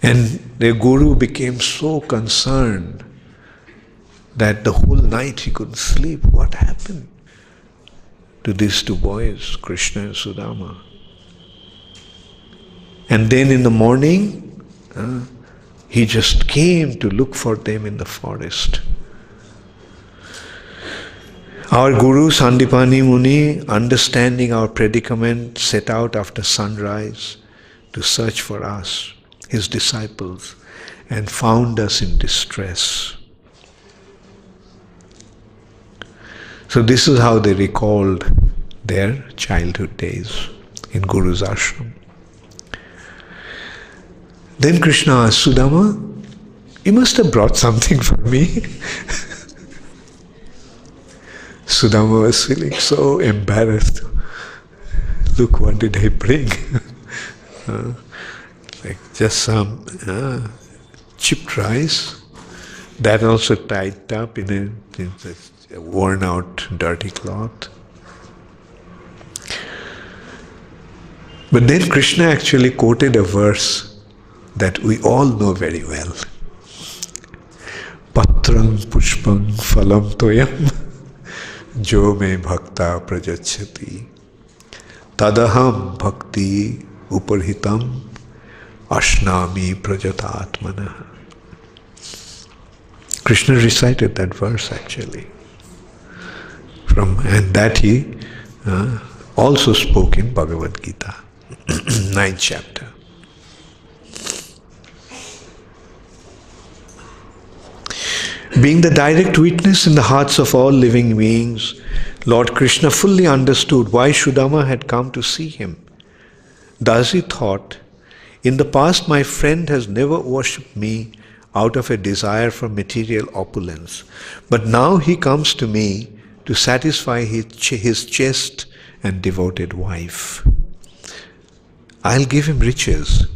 And their Guru became so concerned that the whole night he couldn't sleep. What happened to these two boys, Krishna and Sudama? And then in the morning, he just came to look for them in the forest. Our Guru Sandipani Muni, understanding our predicament, set out after sunrise to search for us, his disciples, and found us in distress. So this is how they recalled their childhood days in Guru's ashram. Then Krishna asked Sudama, you must have brought something for me. Sudama was feeling so embarrassed. Look, what did I bring? Like just some chipped rice, that also tied up in a worn out dirty cloth. But then Krishna actually quoted a verse that we all know very well. Patram pushpam phalam toyam jo me bhakta prajachati tadaham bhakti uparhitam ashnami prajatatmana. Krishna recited that verse actually. And that he also spoke in Bhagavad Gita, 9th chapter. Being the direct witness in the hearts of all living beings, Lord Krishna fully understood why Sudama had come to see him. Thus he thought, in the past my friend has never worshipped me out of a desire for material opulence, but now he comes to me to satisfy his chaste and devoted wife. I'll give him riches,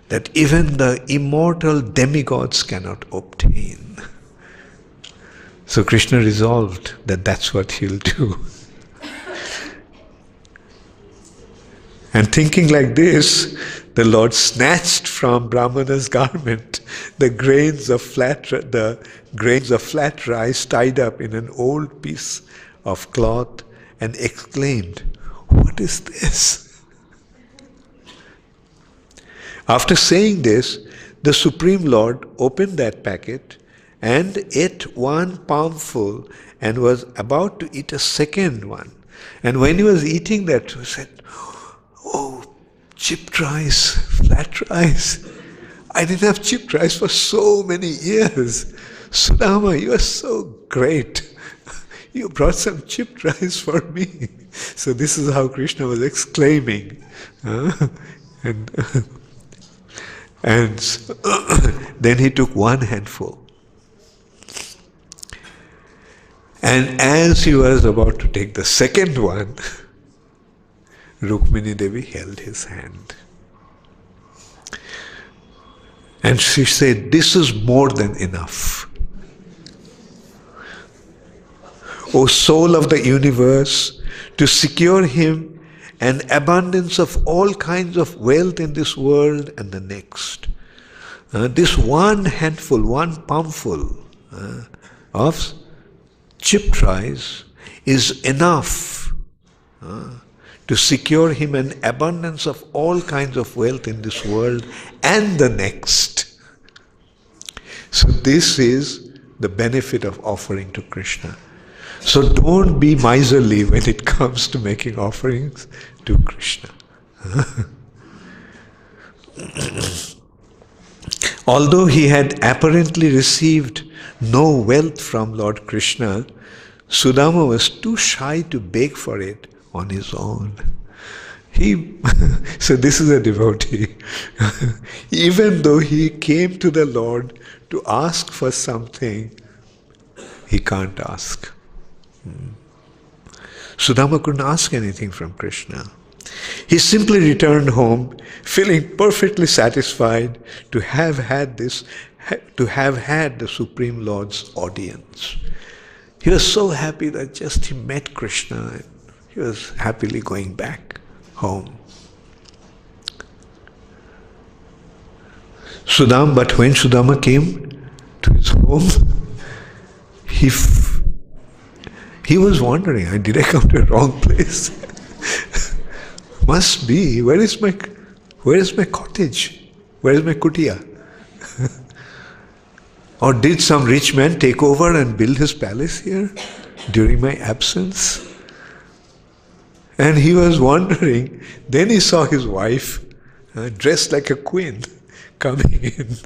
that even the immortal demigods cannot obtain. So Krishna resolved that that's what he'll do. And thinking like this, the Lord snatched from Brahmana's garment the grains of flat rice tied up in an old piece of cloth and exclaimed, "What is this?" After saying this, the Supreme Lord opened that packet and ate one palmful and was about to eat a second one. And when he was eating that, he said, "Oh, chipped rice, flat rice. I didn't have chipped rice for so many years. Sudama, you are so great. You brought some chipped rice for me." So this is how Krishna was exclaiming. And then he took one handful. And as he was about to take the second one, Rukmini Devi held his hand. And she said, "This is more than enough. O soul of the universe, to secure him an abundance of all kinds of wealth in this world and the next. This one handful, one palmful of chipped rice is enough to secure him an abundance of all kinds of wealth in this world and the next." So this is the benefit of offering to Krishna. So don't be miserly when it comes to making offerings to Krishna. Although he had apparently received no wealth from Lord Krishna, Sudama was too shy to beg for it on his own. So this is a devotee. Even though he came to the Lord to ask for something, he can't ask. Sudama couldn't ask anything from Krishna. He simply returned home, feeling perfectly satisfied to have had the Supreme Lord's audience. He was so happy that just he met Krishna and he was happily going back home. But when Sudama came to his home, he was wondering, did I come to a wrong place? Must be. Where is my cottage? Where is my kutia? Or did some rich man take over and build his palace here during my absence? And he was wondering. Then he saw his wife dressed like a queen coming in,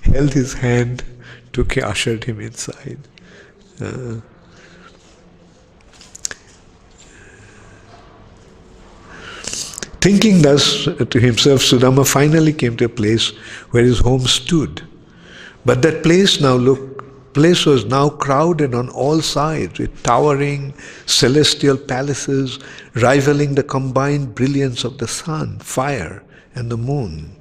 held his hand, ushered him inside. Thinking thus to himself, Sudama finally came to a place where his home stood. But that place was now crowded on all sides with towering celestial palaces rivaling the combined brilliance of the sun, fire, and the moon.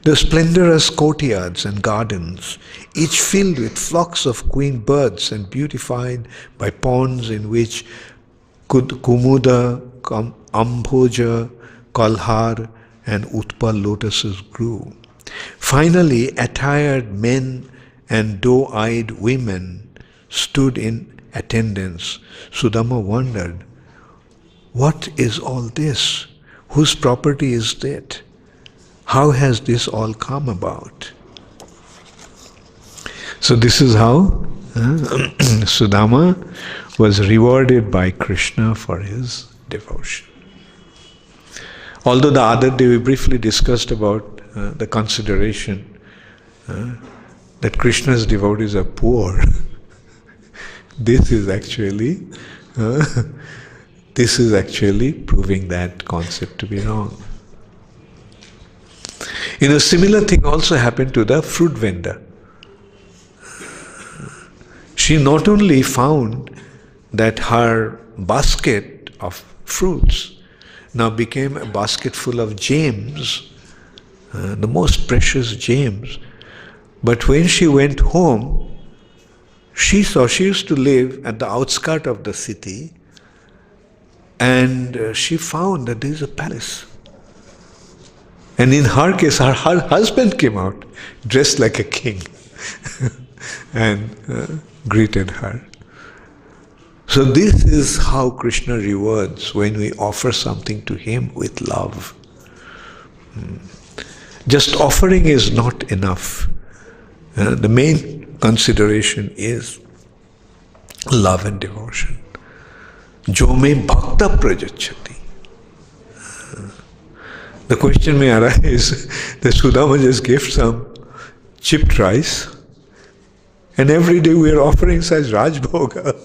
The splendorous courtyards and gardens, each filled with flocks of queen birds and beautified by ponds in which Kumuda, Amboja, Kalhar, and Utpal lotuses grew. Finally, attired men and doe-eyed women stood in attendance. Sudama wondered, what is all this? Whose property is that? How has this all come about? So this is how Sudama was rewarded by Krishna for his devotion. Although the other day we briefly discussed about the consideration that Krishna's devotees are poor, this is actually proving that concept to be wrong. A similar thing also happened to the fruit vendor. She not only found that her basket of fruits now became a basket full of gems, the most precious gems. But when she went home, she saw, she used to live at the outskirts of the city, and she found that there is a palace. And in her case, her husband came out dressed like a king and greeted her. So this is how Krishna rewards when we offer something to him with love. Just offering is not enough. The main consideration is love and devotion. Jo me bhakta prajachati. The question may arise that Sudama just gave some chipped rice, and every day we are offering such Rajbhoga.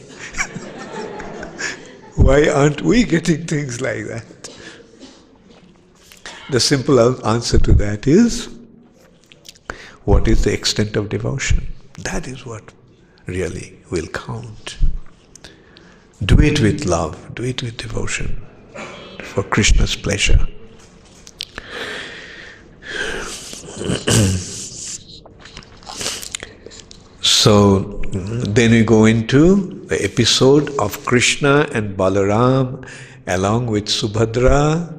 Why aren't we getting things like that? The simple answer to that is, what is the extent of devotion? That is what really will count. Do it with love, do it with devotion, for Krishna's pleasure. So then we go into the episode of Krishna and Balaram along with Subhadra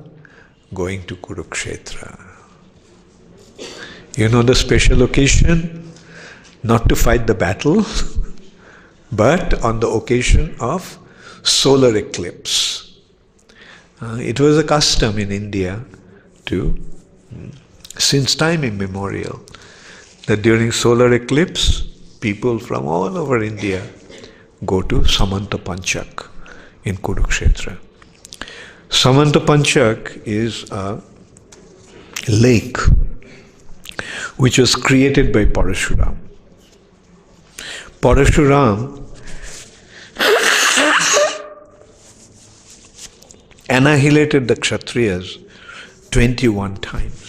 going to Kurukshetra. You know the special occasion? Not to fight the battle, but on the occasion of solar eclipse. It was a custom in India since time immemorial, that during solar eclipse, people from all over India go to Samanta Panchak in Kurukshetra. Samanta Panchak is a lake which was created by Parashuram. Parashuram annihilated the Kshatriyas 21 times.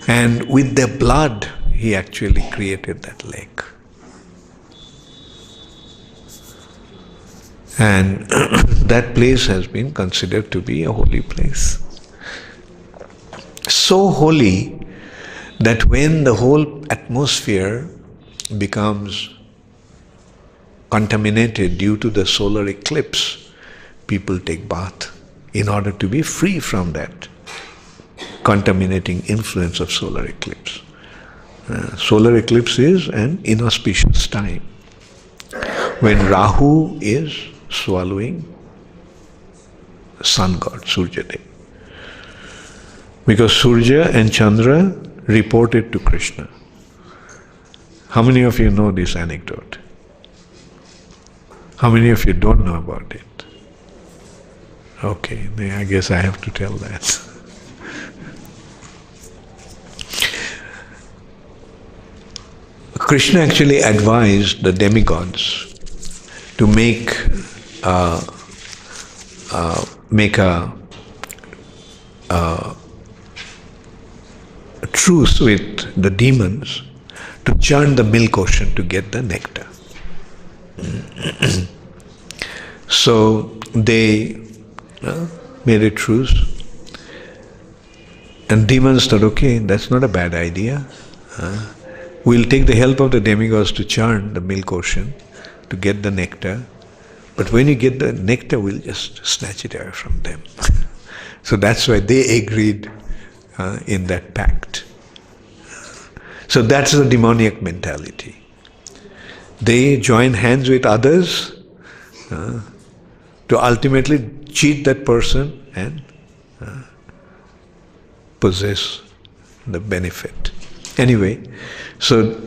And with their blood, he actually created that lake. And that place has been considered to be a holy place. So holy that when the whole atmosphere becomes contaminated due to the solar eclipse, people take bath in order to be free from that contaminating influence of solar eclipse. Solar eclipse is an inauspicious time when Rahu is swallowing sun god, Surya Dev. Because Surya and Chandra reported to Krishna. How many of you know this anecdote? How many of you don't know about it? Okay, I guess I have to tell that. Krishna actually advised the demigods to make a truce with the demons to churn the milk ocean to get the nectar. So they made a truce, and demons thought, okay, that's not a bad idea. We'll take the help of the demigods to churn the milk ocean to get the nectar, but when you get the nectar, we'll just snatch it away from them. So that's why they agreed in that pact. So that's the demoniac mentality. They join hands with others to ultimately cheat that person and possess the benefit. Anyway, so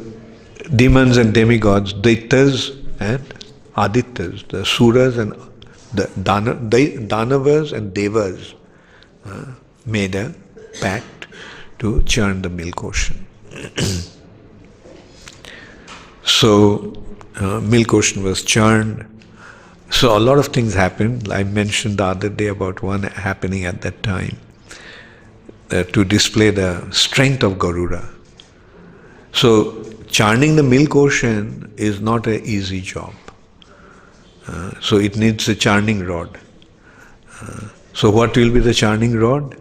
demons and demigods, Daityas and Adityas, the Suras and the Danavas and Devas made a pact to churn the milk ocean. So milk ocean was churned. So a lot of things happened. I mentioned the other day about one happening at that time to display the strength of Garuda. So churning the milk ocean is not an easy job. So it needs a churning rod. So what will be the churning rod?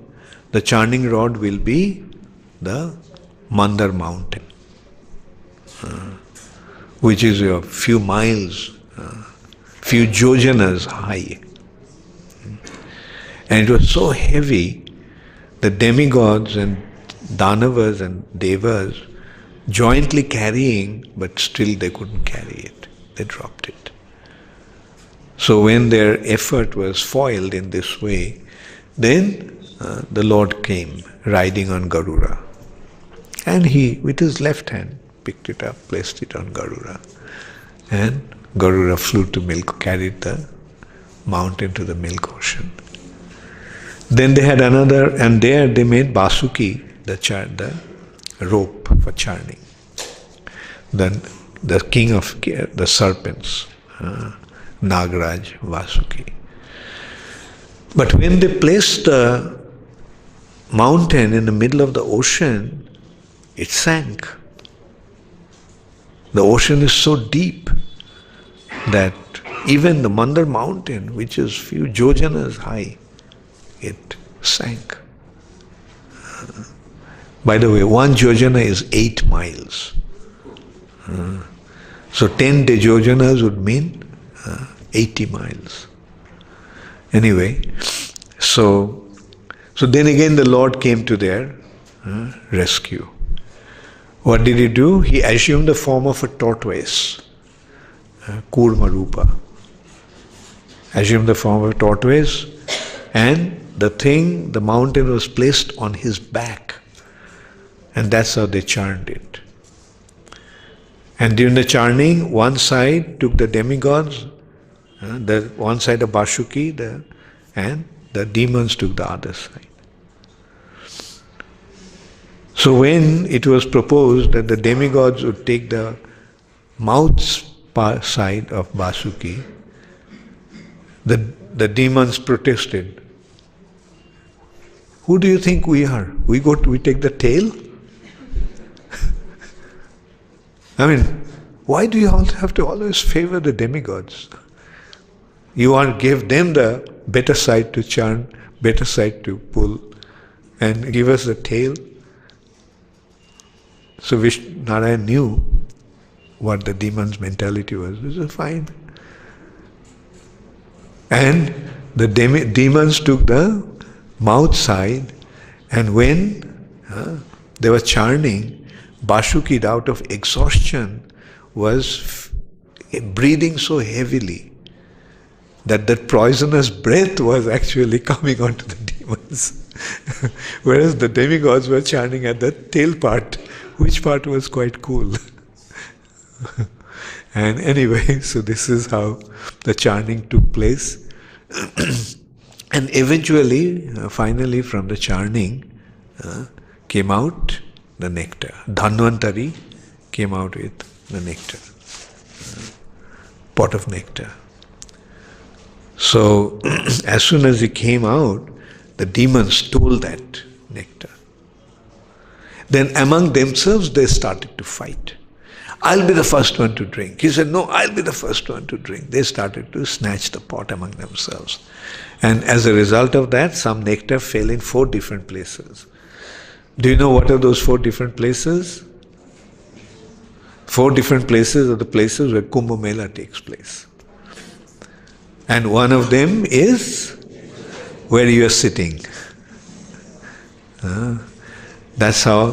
the churning rod will be the Mandar mountain, which is a few miles, few yojanas high. And it was so heavy, the demigods and Danavas and Devas jointly carrying, but still they couldn't carry it. They dropped it. So when their effort was foiled in this way, then the Lord came riding on Garuda. And he, with his left hand, picked it up, placed it on Garuda. And Garuda flew to milk, carried the mountain to the milk ocean. Then they had another, and there they made Basuki, the rope for churning. Then the king of the serpents, Nagaraj, Vasuki. But when they placed the mountain in the middle of the ocean, it sank. The ocean is so deep that even the Mandar mountain, which is few yojanas high, it sank. By the way, one yojana is 8 miles. So 10 yojanas would mean 80 miles. Anyway, so then again the Lord came to their rescue. What did he do? He assumed the form of a tortoise, Kurma Rupa. Assumed the form of a tortoise, and the mountain was placed on his back. And that's how they churned it. And during the churning, one side took the demigods, the one side of Basuki, and the demons took the other side. So when it was proposed that the demigods would take the mouth side of Basuki, the demons protested. Who do you think we are? We take the tail? I mean, why do you all have to always favor the demigods? You want to give them the better side to churn, better side to pull, and give us the tail. So Narayan knew what the demon's mentality was. This is fine. And the demons took the mouth side, and when they were churning, Basuki, out of exhaustion, was breathing so heavily that poisonous breath was actually coming onto the demons. Whereas the demigods were churning at the tail part, which part was quite cool. And anyway, so this is how the churning took place. And eventually, finally from the churning came out the nectar. Dhanvantari came out with the nectar, pot of nectar. So as soon as he came out, the demons stole that nectar. Then among themselves they started to fight. I'll be the first one to drink. He said, no, I'll be the first one to drink. They started to snatch the pot among themselves. And as a result of that, some nectar fell in 4 different places. Do you know what are those 4 different places? 4 different places are the places where Kumbh Mela takes place. And one of them is where you are sitting. That's how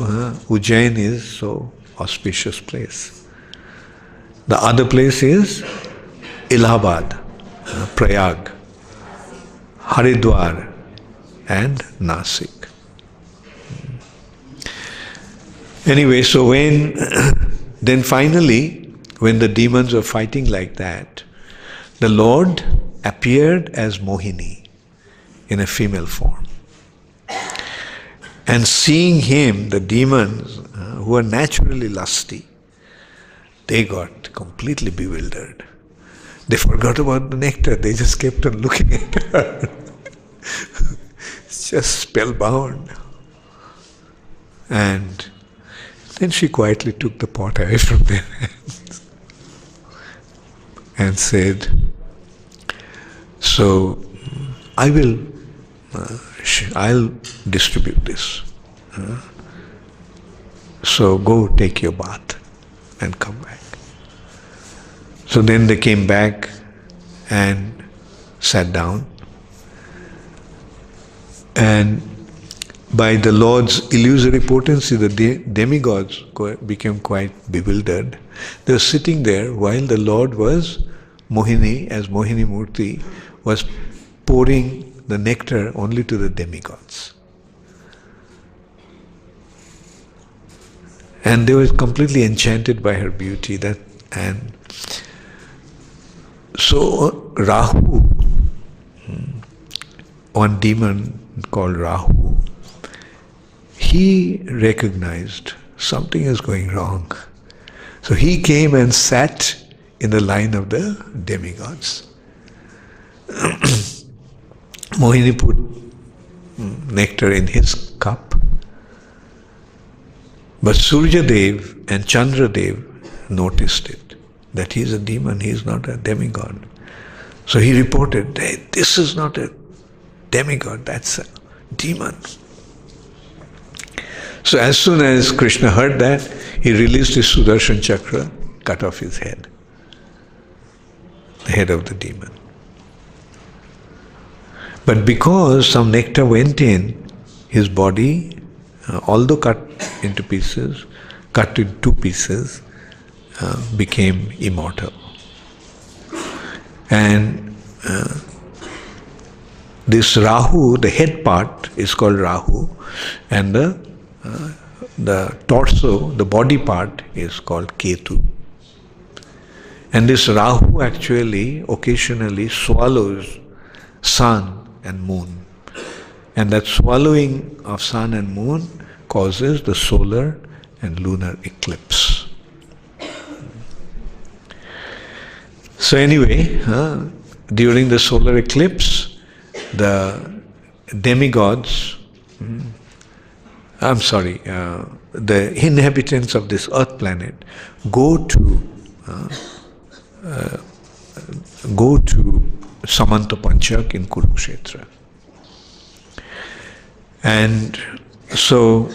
Ujjain is so auspicious place. The other place is Allahabad, Prayag, Haridwar, and Nasik. Anyway, so then finally, when the demons were fighting like that, the Lord appeared as Mohini in a female form. And seeing him, the demons, who are naturally lusty, they got completely bewildered. They forgot about the nectar, they just kept on looking at her. Just spellbound. And then she quietly took the pot away from their hands and said, so I will I'll distribute this. So go take your bath and come back. So then they came back and sat down. And by the Lord's illusory potency, the demigods became quite bewildered. They were sitting there while the Lord was, Mohini, as Mohini Murti, was pouring the nectar only to the demigods. And they were completely enchanted by her beauty. And so Rahu, one demon called Rahu, he recognized something is going wrong. So he came and sat in the line of the demigods. Mohini put nectar in his cup. But Surya Dev and Chandra Dev noticed it, that he is a demon, he is not a demigod. So he reported, hey, this is not a demigod, that's a demon. So as soon as Krishna heard that, he released his Sudarshan Chakra, cut off his head, the head of the demon. But because some nectar went in, his body, although cut into pieces, cut into 2 pieces, became immortal. And this Rahu, the head part is called Rahu, and the torso, the body part is called Ketu. And this Rahu actually occasionally swallows sun and moon. And that swallowing of sun and moon causes the solar and lunar eclipse. So anyway, during the solar eclipse, the demigods, the inhabitants of this earth planet go to Samanta Panchak in Kurukshetra. And so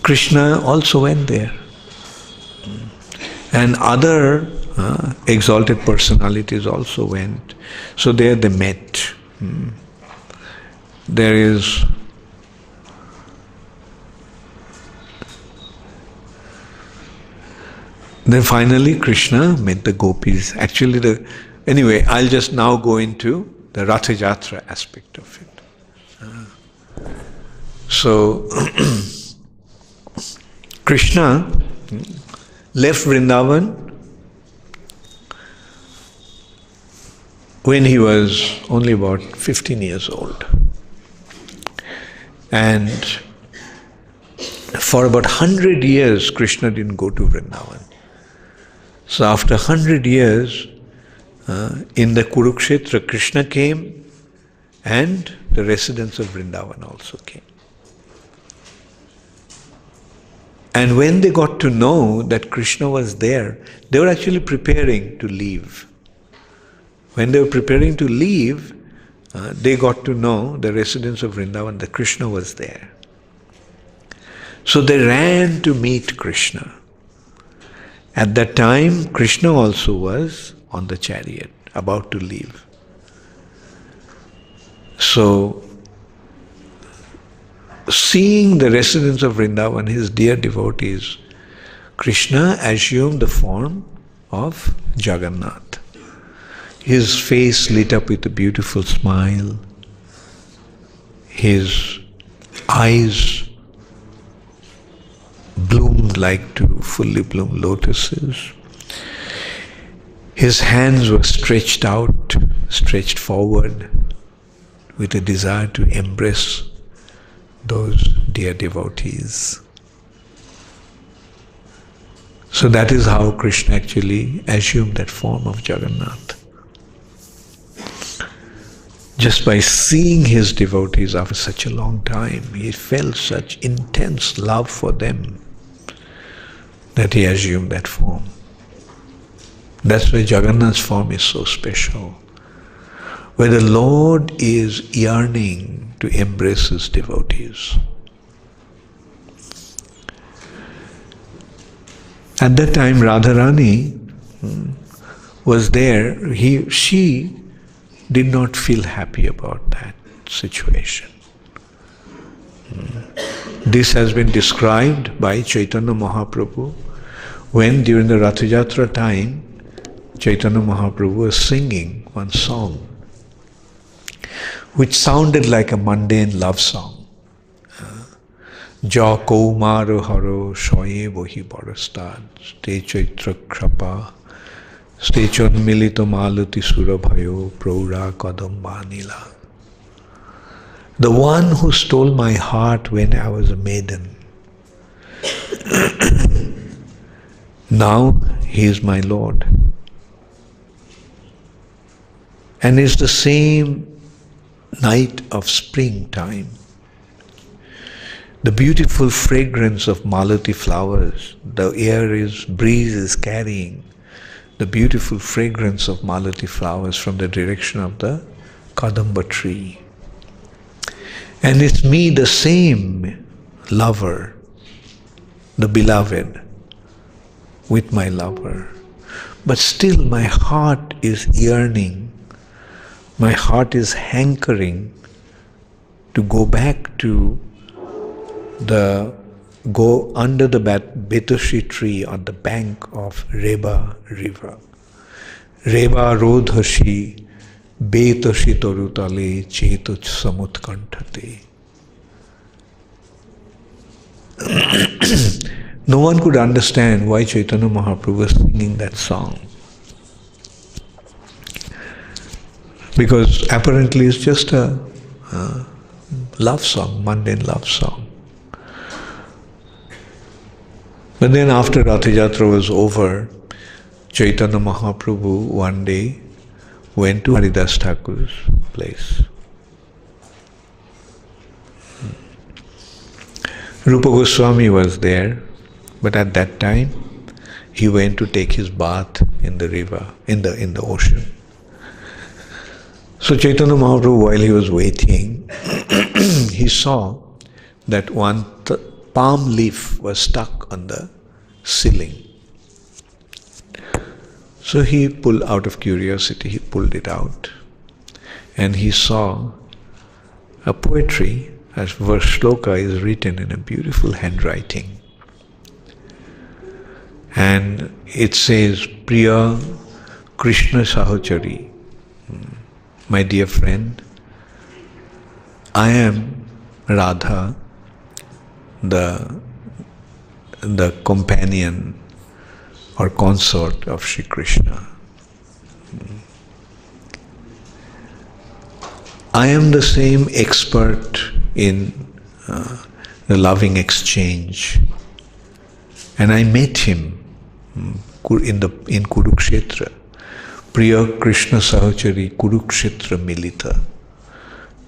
Krishna also went there. And other exalted personalities also went. So there they met. There is then finally Krishna met the gopis. Actually, anyway, I'll just now go into the Ratha Yatra aspect of it. So Krishna left Vrindavan when he was only about 15 years old. And for about 100 years, Krishna didn't go to Vrindavan. So after 100 years, in the Kurukshetra, Krishna came and the residents of Vrindavan also came. And when they got to know that Krishna was there, they were actually preparing to leave. When they were preparing to leave, they got to know, the residents of Vrindavan, that Krishna was there. So they ran to meet Krishna. At that time, Krishna also was on the chariot, about to leave. So, seeing the residents of Vrindavan, his dear devotees, Krishna assumed the form of Jagannath. His face lit up with a beautiful smile. His eyes bloomed like two fully bloomed lotuses. His hands were stretched out, stretched forward, with a desire to embrace those dear devotees. So that is how Krishna actually assumed that form of Jagannath. Just by seeing his devotees after such a long time, he felt such intense love for them that he assumed that form. That's why Jagannath's form is so special, where the Lord is yearning to embrace his devotees. At that time, Radharani was there. She did not feel happy about that situation. This has been described by Chaitanya Mahaprabhu when during the Rath Yatra time, Chaitanya Mahaprabhu was singing one song which sounded like a mundane love song. Ja Kaumaro Haro Shoye Bohi Borastad Ste Chaitra Krapa Ste Chonmilito Maluti Surabhayo Praura Kadambanila. The one who stole my heart when I was a maiden. Now he is my Lord. And it's the same night of springtime. The beautiful fragrance of Malati flowers, the breeze is carrying the beautiful fragrance of Malati flowers from the direction of the Kadamba tree. And it's me, the same lover, the beloved, with my lover. But still my heart is yearning, my heart is hankering to go back to go under the Betashi tree on the bank of Reba river. Reba rodhashi Betashi torutale chetuch samutkanthate. No one could understand why Chaitanya Mahaprabhu was singing that song. Because apparently it's just a love song, mundane love song. But then after Rath Yatra was over, Chaitanya Mahaprabhu one day went to Haridas Thakur's place. Rupa Goswami was there, but at that time he went to take his bath in the river, in the ocean. So Chaitanya Mahaprabhu, while he was waiting, he saw that one palm leaf was stuck on the ceiling. So he pulled, out of curiosity, he pulled it out, and he saw a poetry, as verse shloka is written in a beautiful handwriting. And it says, Priya Krishna Sahachari, my dear friend, I am Radha, the companion or consort of Sri Krishna. I am the same expert in the loving exchange, and I met him in Kurukshetra. Priya Krishna Sahachari Kurukshetra Milita.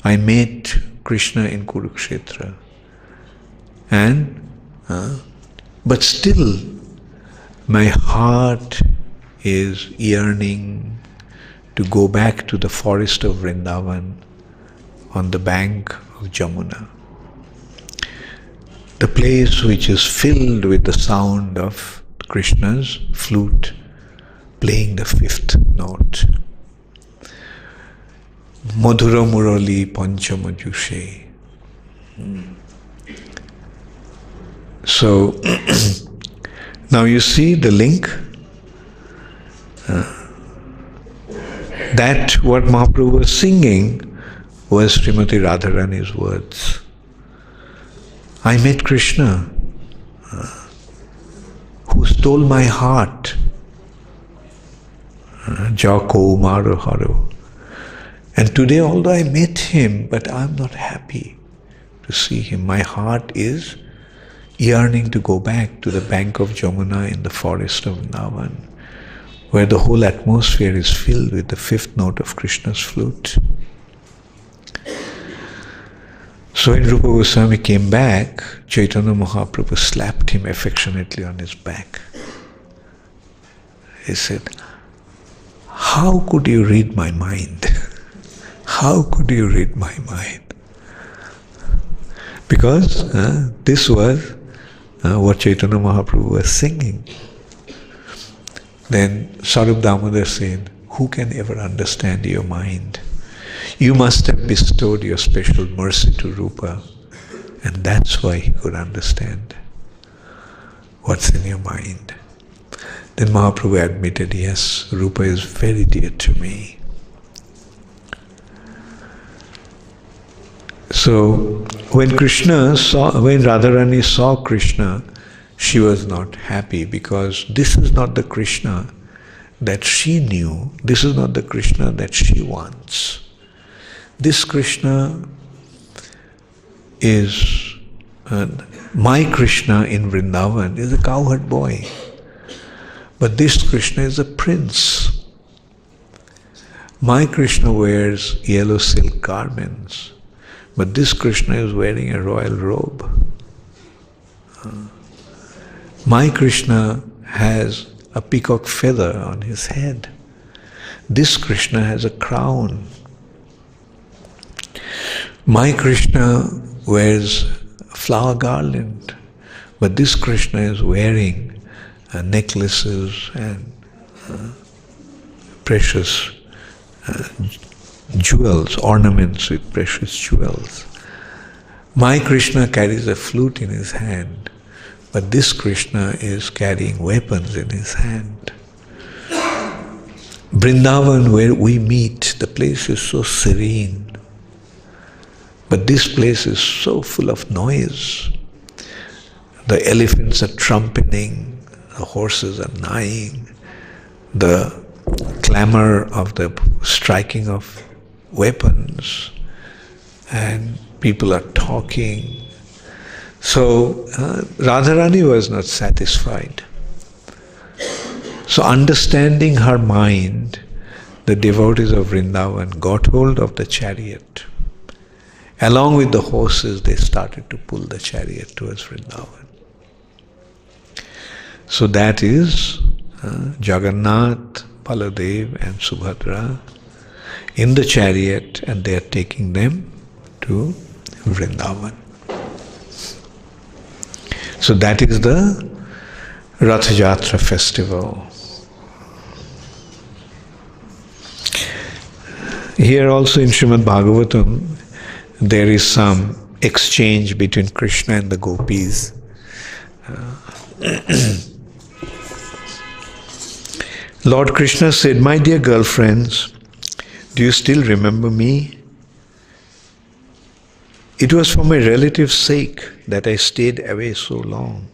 I met Krishna in Kurukshetra, and but still my heart is yearning to go back to the forest of Vrindavan on the bank of Jamuna, the place which is filled with the sound of Krishna's flute playing the fifth note. Mathura Murali Panchama Jushe. So, now you see the link. That what Mahaprabhu was singing was Srimati Radharani's words. I met Krishna, who stole my heart. Jako Maro Haro. And today, although I met him, but I'm not happy to see him. My heart is yearning to go back to the bank of Jamuna in the forest of Vrindavan, where the whole atmosphere is filled with the fifth note of Krishna's flute. So when Rupa Goswami came back, Chaitanya Mahaprabhu slapped him affectionately on his back. He said, how could you read my mind? How could you read my mind? Because this was what Chaitanya Mahaprabhu was singing. Then Sarup Damodar said, who can ever understand your mind? You must have bestowed your special mercy to Rupa, and that's why he could understand what's in your mind. Then Mahaprabhu admitted, yes, Rupa is very dear to me. So when Radharani saw Krishna, she was not happy, because this is not the Krishna that she knew. This is not the Krishna that she wants. This Krishna is, my Krishna in Vrindavan is a cowherd boy. But this Krishna is a prince. My Krishna wears yellow silk garments, but this Krishna is wearing a royal robe. My Krishna has a peacock feather on his head. This Krishna has a crown. My Krishna wears a flower garland, but this Krishna is wearing necklaces and precious jewels, ornaments with precious jewels. My Krishna carries a flute in his hand, but this Krishna is carrying weapons in his hand. Vrindavan, where we meet, the place is so serene, but this place is so full of noise. The elephants are trumpeting, the horses are neighing, the clamor of the striking of weapons, and people are talking. So Radharani was not satisfied. So understanding her mind, the devotees of Vrindavan got hold of the chariot. Along with the horses, they started to pull the chariot towards Vrindavan. So that is Jagannath, Baladev and Subhadra in the chariot, and they are taking them to Vrindavan. So that is the Rath Yatra festival. Here also in Srimad Bhagavatam, there is some exchange between Krishna and the gopis. Lord Krishna said, my dear girlfriends, do you still remember me? It was for my relative's sake that I stayed away so long,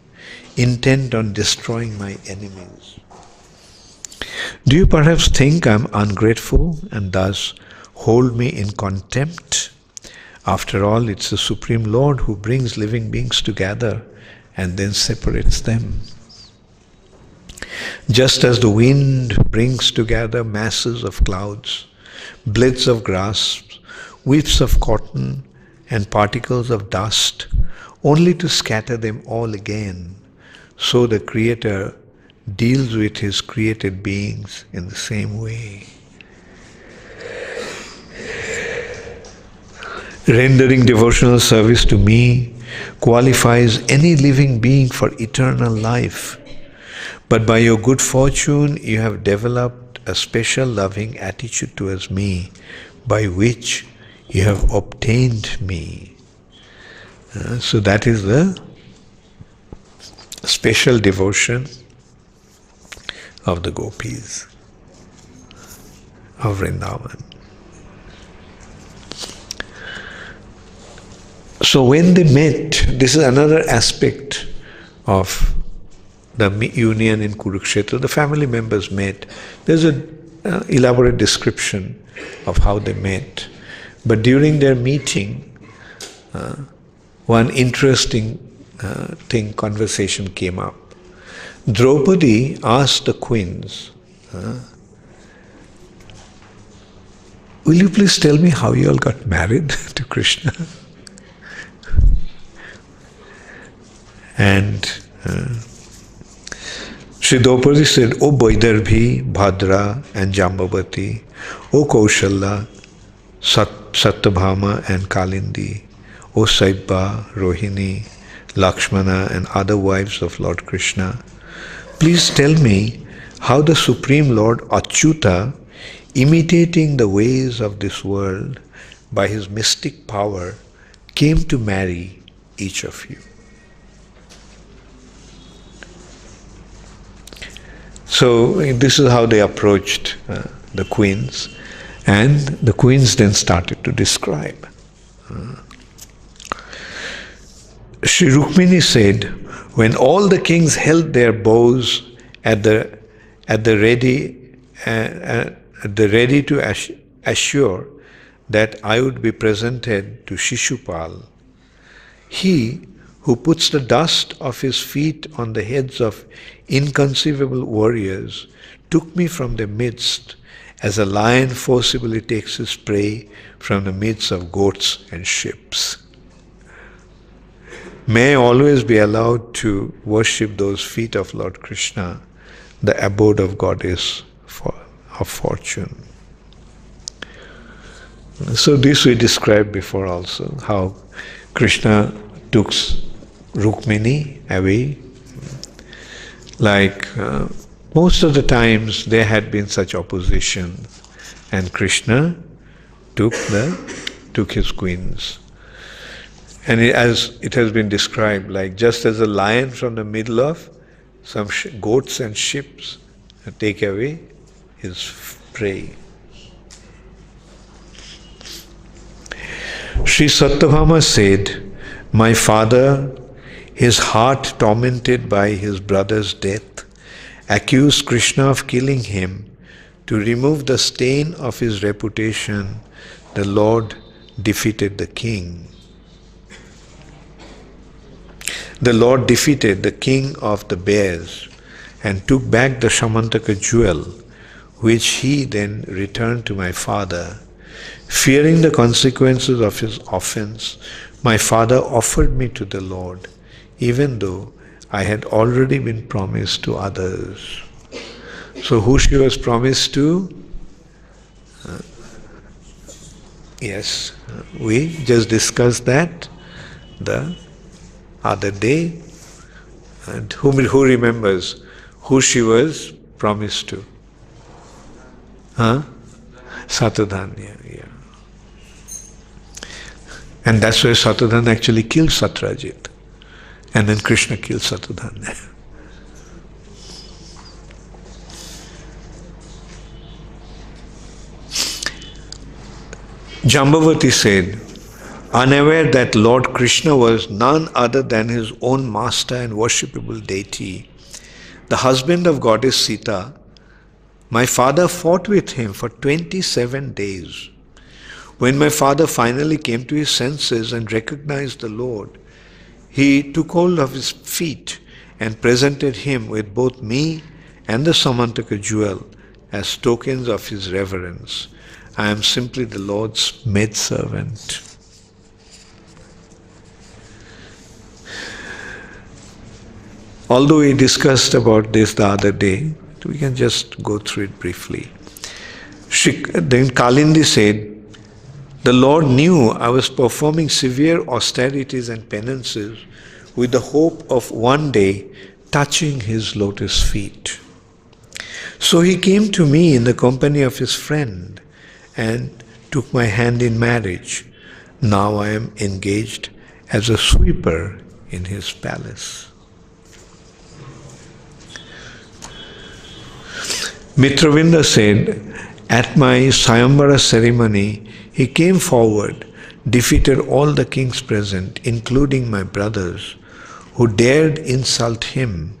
intent on destroying my enemies. Do you perhaps think I am ungrateful and thus hold me in contempt? After all, it's the Supreme Lord who brings living beings together and then separates them. Just as the wind brings together masses of clouds, blades of grass, wisps of cotton, and particles of dust, only to scatter them all again, so the Creator deals with His created beings in the same way. Rendering devotional service to me qualifies any living being for eternal life. But by your good fortune, you have developed a special loving attitude towards me, by which you have obtained me. So that is the special devotion of the gopis of Vrindavan. So when they met, this is another aspect of the union in Kurukshetra. The family members met. There's an elaborate description of how they met. But during their meeting, one interesting conversation came up. Draupadi asked the queens, will you please tell me how you all got married to Krishna? And Sri Draupadi said, O Vaidarbhi, Bhadra and Jambavati, O Kaushalya, Satyabhama and Kalindi, O Saibha, Rohini, Lakshmana and other wives of Lord Krishna, please tell me how the Supreme Lord Achyuta, imitating the ways of this world by his mystic power, came to marry each of you. So this is how they approached the queens, and the queens then started to describe. Sri Rukmini said, when all the kings held their bows at the ready to assure that I would be presented to Shishupal, he who puts the dust of his feet on the heads of inconceivable warriors took me from their midst as a lion forcibly takes his prey from the midst of goats and ships. May I always be allowed to worship those feet of Lord Krishna, the abode of Goddess of fortune. So this we described before also, how Krishna took Rukmini away. Like most of the times there had been such opposition, and Krishna took his queens. And as it has been described, like just as a lion from the middle of some goats and ships take away his prey. Sri Satyabhama said, my father, his heart tormented by his brother's death, accused Krishna of killing him. To remove the stain of his reputation, the Lord defeated the king. The Lord defeated the king of the bears and took back the Shamantaka jewel, which he then returned to my father. Fearing the consequences of his offense, my father offered me to the Lord, even though I had already been promised to others. So who she was promised to? Yes, we just discussed that the other day. And who remembers who she was promised to? Satadhanya, yeah. And that's why Satadhanya actually killed Satrajit. And then Krishna killed Satadhanya. Jambavati said, unaware that Lord Krishna was none other than his own master and worshipable deity, the husband of goddess Sita, my father fought with him for 27 days. When my father finally came to his senses and recognized the Lord, he took hold of his feet and presented him with both me and the Samantaka jewel as tokens of his reverence. I am simply the Lord's maidservant. Although we discussed about this the other day, we can just go through it briefly. Then Kalindi said, the Lord knew I was performing severe austerities and penances with the hope of one day touching his lotus feet. So he came to me in the company of his friend and took my hand in marriage. Now I am engaged as a sweeper in his palace. Mitravinda said, at my Sayambara ceremony, he came forward, defeated all the kings present, including my brothers, who dared insult him,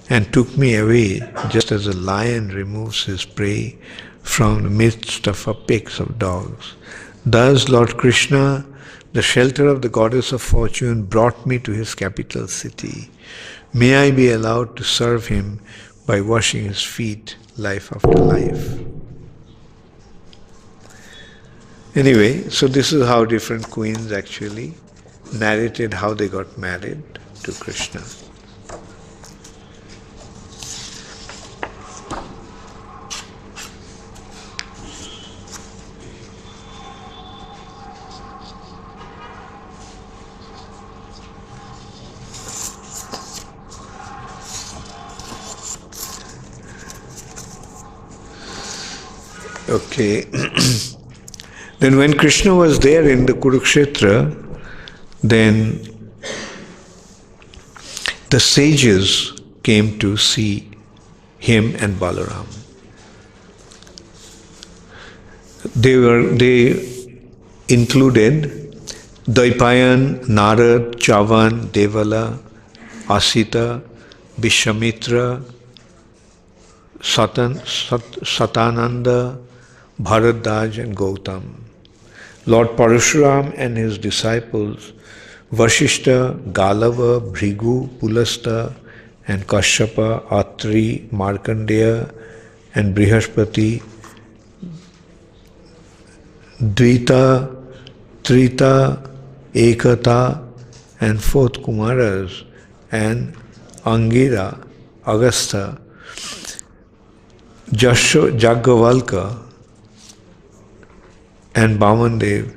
and took me away just as a lion removes his prey from the midst of a pigs of dogs. Thus Lord Krishna, the shelter of the goddess of fortune, brought me to his capital city. May I be allowed to serve him by washing his feet life after life. Anyway, so this is how different queens actually narrated how they got married to Krishna. Okay. Then when Krishna was there in the Kurukshetra, then the sages came to see him and Balaram. They included Daipayan, Narad, Chavan, Devala, Asita, Vishwamitra, Satananda, Bharadwaj and Gautam. Lord Parashuram and his disciples Vashishta, Galava, Bhrigu, Pulasta and Kashyapa, Atri, Markandeya and Brihaspati, Dvita, Trita, Ekata and fourth Kumaras and Angira, Agastha, Jaggavalka and Bamandev,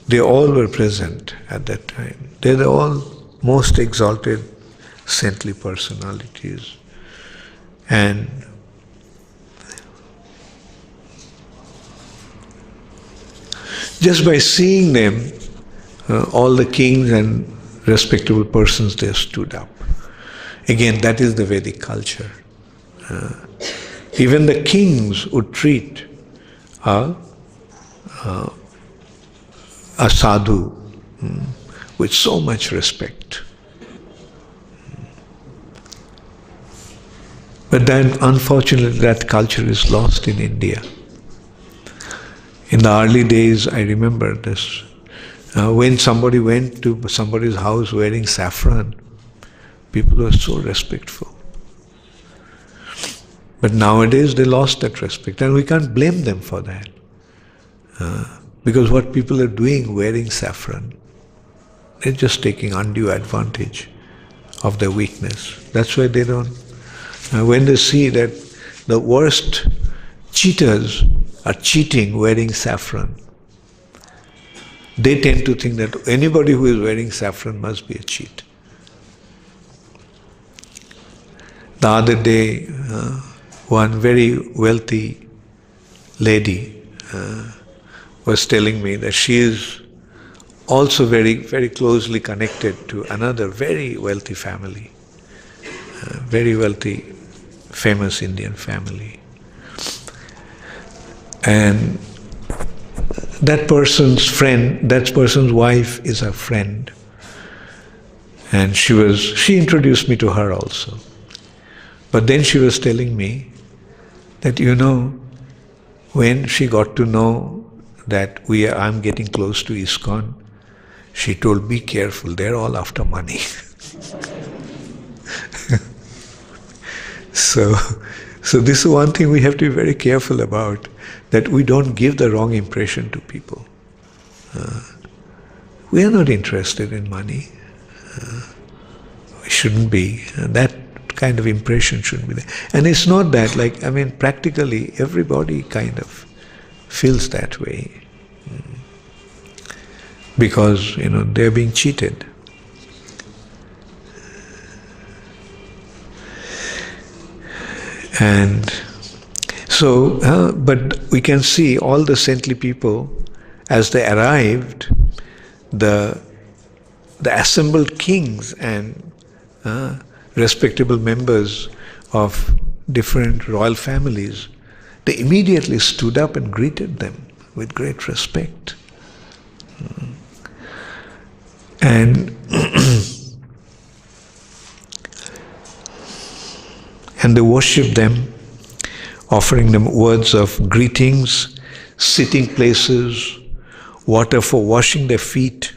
they all were present at that time. They were all most exalted saintly personalities. And just by seeing them, all the kings and respectable persons, they stood up. Again, that is the Vedic culture. Even the kings would treat a sadhu with so much respect. But then, unfortunately, that culture is lost in India. In the early days, I remember this. When somebody went to somebody's house wearing saffron, people were so respectful. But nowadays, they lost that respect, and we can't blame them for that. Because what people are doing wearing saffron, they're just taking undue advantage of their weakness. That's why they don't. When they see that the worst cheaters are cheating wearing saffron, they tend to think that anybody who is wearing saffron must be a cheat. The other day, one very wealthy lady was telling me that she is also very, very closely connected to another very wealthy family, very wealthy, famous Indian family. And that person's friend, that person's wife is a friend. And she introduced me to her also. But then she was telling me that, when she got to know that I'm getting close to ISKCON, she told, be careful, they're all after money. So this is one thing we have to be very careful about, that we don't give the wrong impression to people. We are not interested in money. We shouldn't be. That kind of impression shouldn't be there. And it's not that, practically everybody kind of feels that way. Because, they're being cheated. And so, but we can see all the saintly people, as they arrived, the assembled kings and respectable members of different royal families, they immediately stood up and greeted them with great respect. And and they worshipped them, offering them words of greetings, sitting places, water for washing their feet,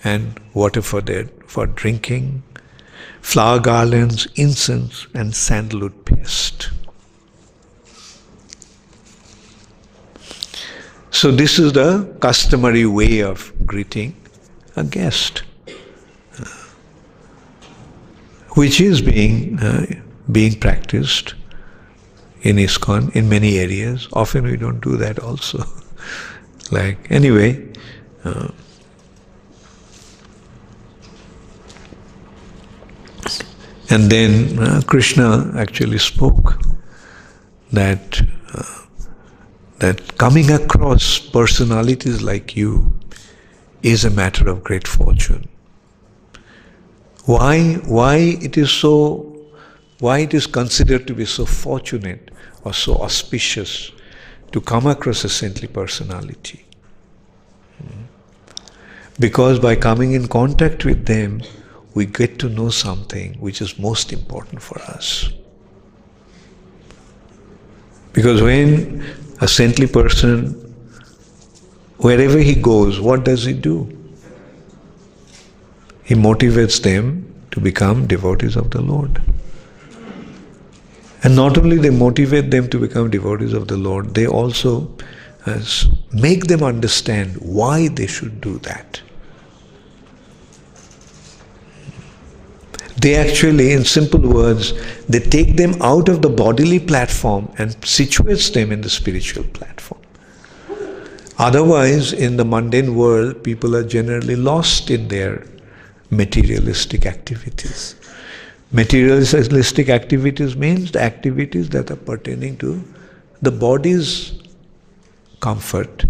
and water for drinking, flower garlands, incense, and sandalwood paste. So this is the customary way of greeting a guest, which is being practiced in ISKCON in many areas. Often we don't do that also. And then Krishna actually spoke that that coming across personalities like you is a matter of great fortune. Why it is considered to be so fortunate or so auspicious to come across a saintly personality? Because by coming in contact with them, we get to know something which is most important for us. Because when a saintly person, wherever he goes, what does he do? He motivates them to become devotees of the Lord. And not only they motivate them to become devotees of the Lord, they also make them understand why they should do that. They actually, in simple words, they take them out of the bodily platform and situates them in the spiritual platform. Otherwise, in the mundane world, people are generally lost in their materialistic activities. Materialistic activities means the activities that are pertaining to the body's comfort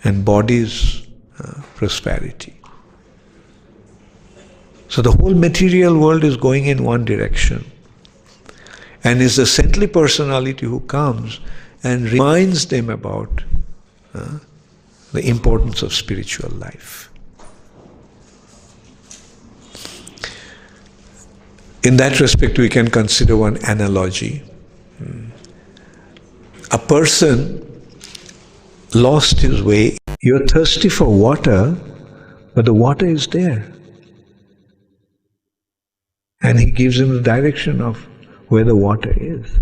and body's prosperity. So the whole material world is going in one direction. And it's the saintly personality who comes and reminds them about the importance of spiritual life. In that respect, we can consider one analogy. A person lost his way. You're thirsty for water, but the water is there. And he gives him the direction of where the water is.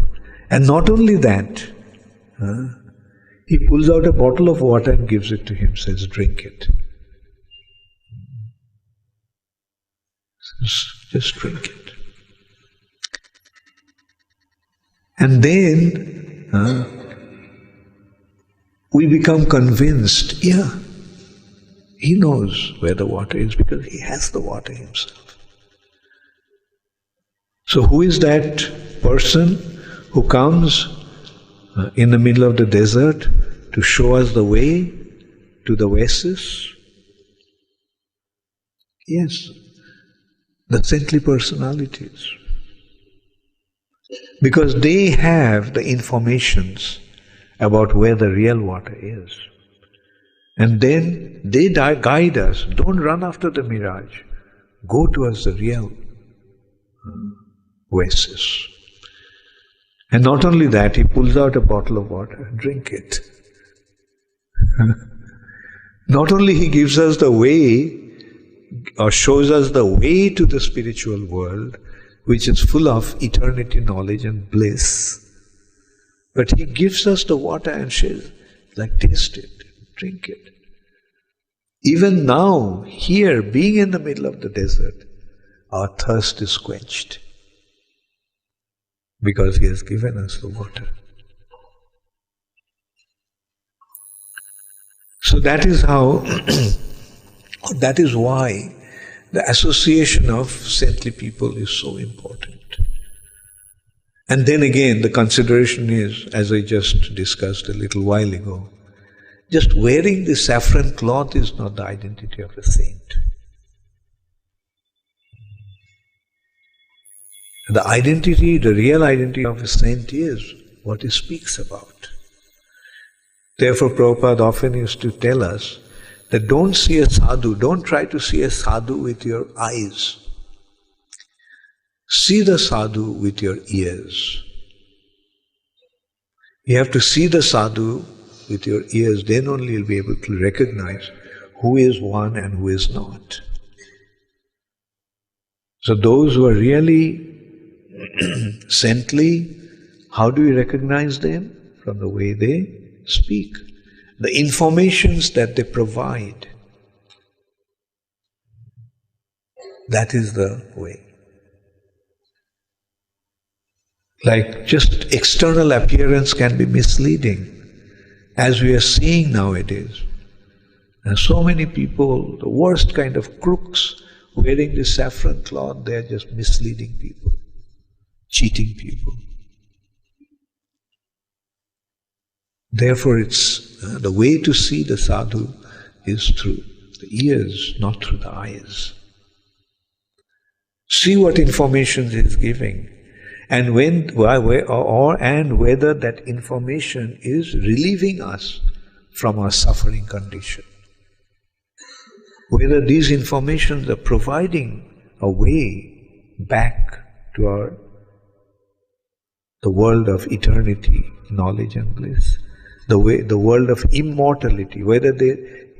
And not only that, he pulls out a bottle of water and gives it to him, says, drink it. Just drink it. And then we become convinced, yeah, he knows where the water is because he has the water himself. So who is that person who comes in the middle of the desert to show us the way to the oasis? Yes, the saintly personalities. Because they have the informations about where the real water is. And then they guide us. Don't run after the mirage. Go towards the real oasis. And not only that, he pulls out a bottle of water, drink it. Not only he gives us the way or shows us the way to the spiritual world, which is full of eternity knowledge and bliss, but he gives us the water and says, like, taste it, drink it. Even now, here, being in the middle of the desert, our thirst is quenched because he has given us the water. So that is how, that is why the association of saintly people is so important. And then again, the consideration is, as I just discussed a little while ago, just wearing the saffron cloth is not the identity of a saint. The identity, the real identity of a saint is what he speaks about. Therefore, Prabhupada often used to tell us that don't see a sadhu, don't try to see a sadhu with your eyes. See the sadhu with your ears. You have to see the sadhu with your ears, then only you'll be able to recognize who is one and who is not. So those who are really saintly, how do we recognize them? From the way they speak, the informations that they provide. That is the way. Like just external appearance can be misleading, as we are seeing nowadays. And so many people, the worst kind of crooks, wearing the saffron cloth, they are just misleading people, cheating people. Therefore, it's the way to see the sadhu is through the ears, not through the eyes. See what information he is giving, and and whether that information is relieving us from our suffering condition. Whether these informations are providing a way back to the world of eternity, knowledge and bliss, the world of immortality, whether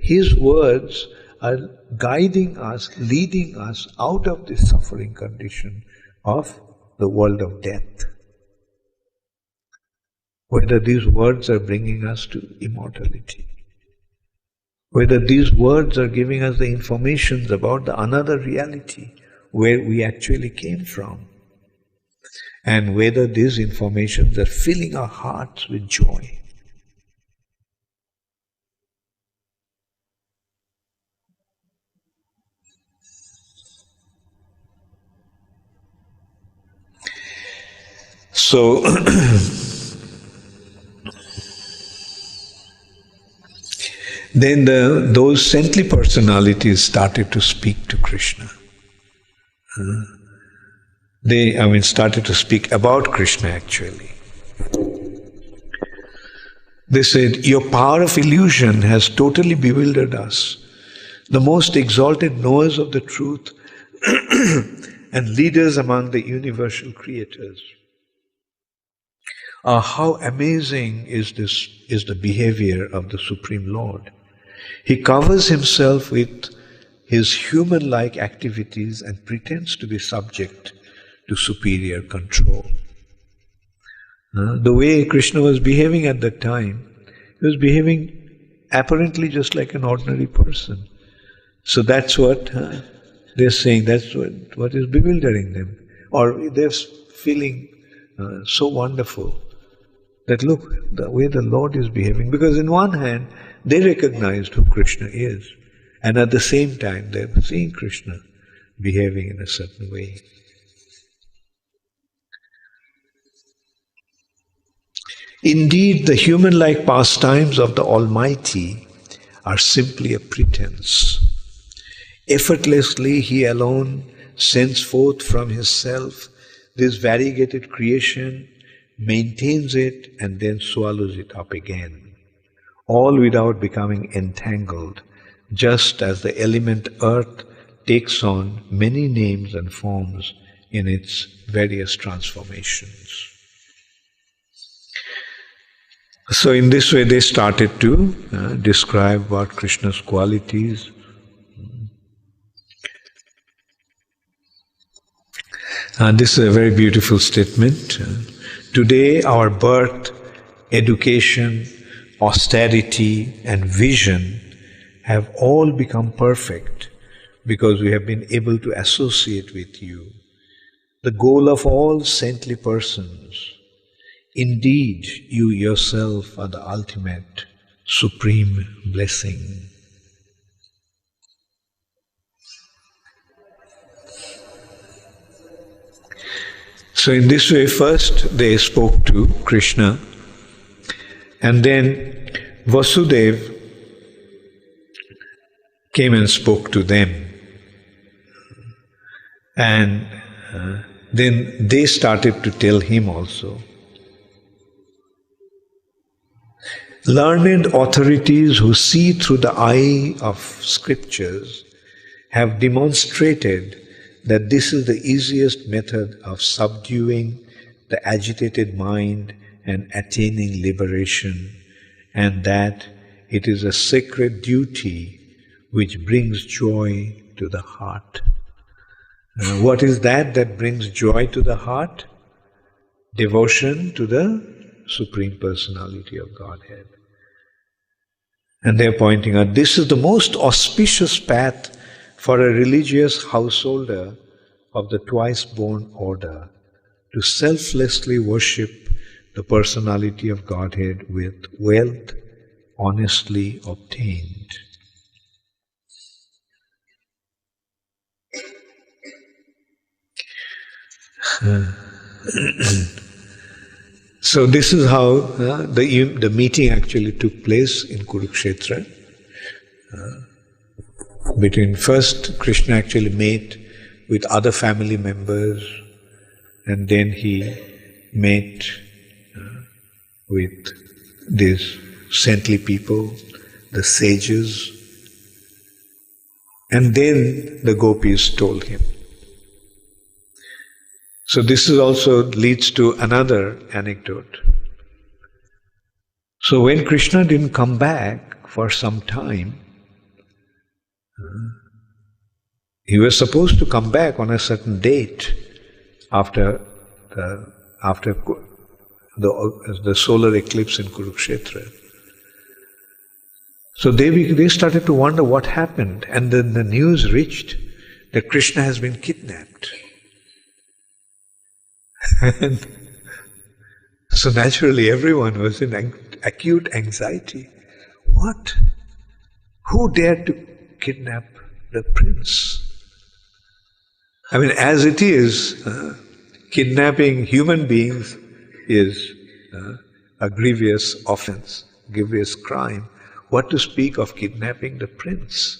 his words are guiding us, leading us out of this suffering condition of the world of death. Whether these words are bringing us to immortality. Whether these words are giving us the information about the another reality where we actually came from. And whether these informations are filling our hearts with joy. So, then those saintly personalities started to speak to Krishna. They started to speak about Krishna actually. They said, "Your power of illusion has totally bewildered us. The most exalted knowers of the truth and leaders among the universal creators. How amazing is the behavior of the Supreme Lord. He covers himself with his human-like activities and pretends to be subject to superior control." The way Krishna was behaving at that time, he was behaving apparently just like an ordinary person. So that's what they're saying, that's what is bewildering them. Or they're feeling so wonderful that look, the way the Lord is behaving. Because in one hand, they recognized who Krishna is. And at the same time, they're seeing Krishna behaving in a certain way. Indeed, the human-like pastimes of the Almighty are simply a pretense. Effortlessly, He alone sends forth from His self this variegated creation, maintains it, and then swallows it up again, all without becoming entangled, just as the element earth takes on many names and forms in its various transformations. So in this way they started to describe what Krishna's qualities. This is a very beautiful statement. Today our birth, education, austerity and vision have all become perfect because we have been able to associate with you, the goal of all saintly persons. Indeed, you yourself are the ultimate, supreme blessing. So in this way, first they spoke to Krishna, and then Vasudeva came and spoke to them. And then they started to tell him also. Learned authorities who see through the eye of scriptures have demonstrated that this is the easiest method of subduing the agitated mind and attaining liberation, and that it is a sacred duty which brings joy to the heart. What is that brings joy to the heart? Devotion to the Supreme Personality of Godhead. And they're pointing out, this is the most auspicious path for a religious householder of the twice-born order, to selflessly worship the personality of Godhead with wealth honestly obtained. So this is how the meeting actually took place in Kurukshetra. Between first Krishna actually met with other family members, and then he met with these saintly people, the sages, and then the gopis told him. So this is also leads to another anecdote. So when Krishna didn't come back for some time, he was supposed to come back on a certain date after the solar eclipse in Kurukshetra. So they started to wonder what happened, and then the news reached that Krishna has been kidnapped. And so naturally everyone was in acute anxiety. What? Who dared to kidnap the prince? I mean, as it is, kidnapping human beings is a grievous offense, grievous crime. What to speak of kidnapping the prince?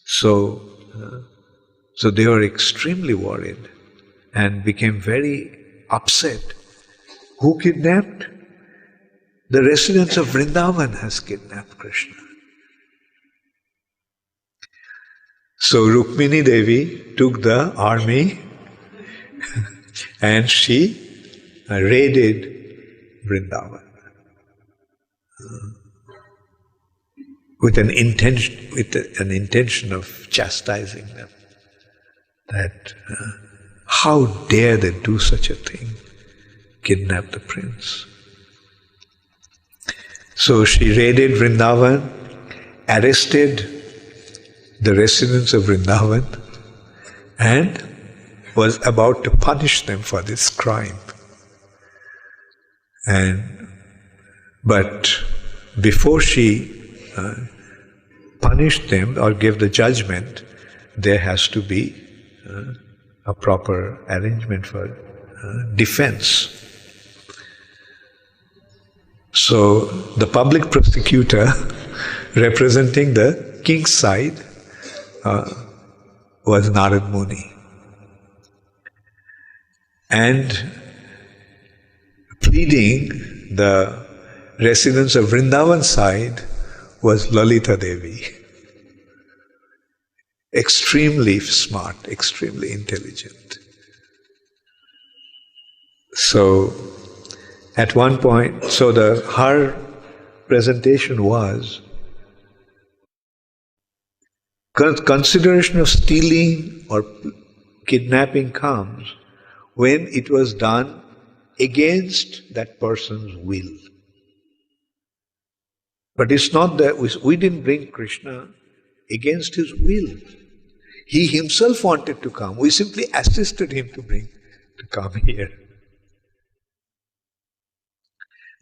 So they were extremely worried and became very upset. Who kidnapped? The residents of Vrindavan has kidnapped Krishna. So Rukmini Devi took the army and she raided Vrindavan with an intention of chastising them. That how dare they do such a thing, kidnap the prince. So she raided Vrindavan, arrested the residents of Vrindavan, and was about to punish them for this crime. But before she punished them or gave the judgment, there has to be a proper arrangement for defense. So the public prosecutor representing the king's side was Narad Muni. And pleading the residents of Vrindavan side was Lalita Devi. Extremely smart, extremely intelligent. So at one point, her presentation was consideration of stealing or kidnapping comes when it was done against that person's will. But it's not that we didn't bring Krishna against his will. He himself wanted to come. We simply assisted him to come here.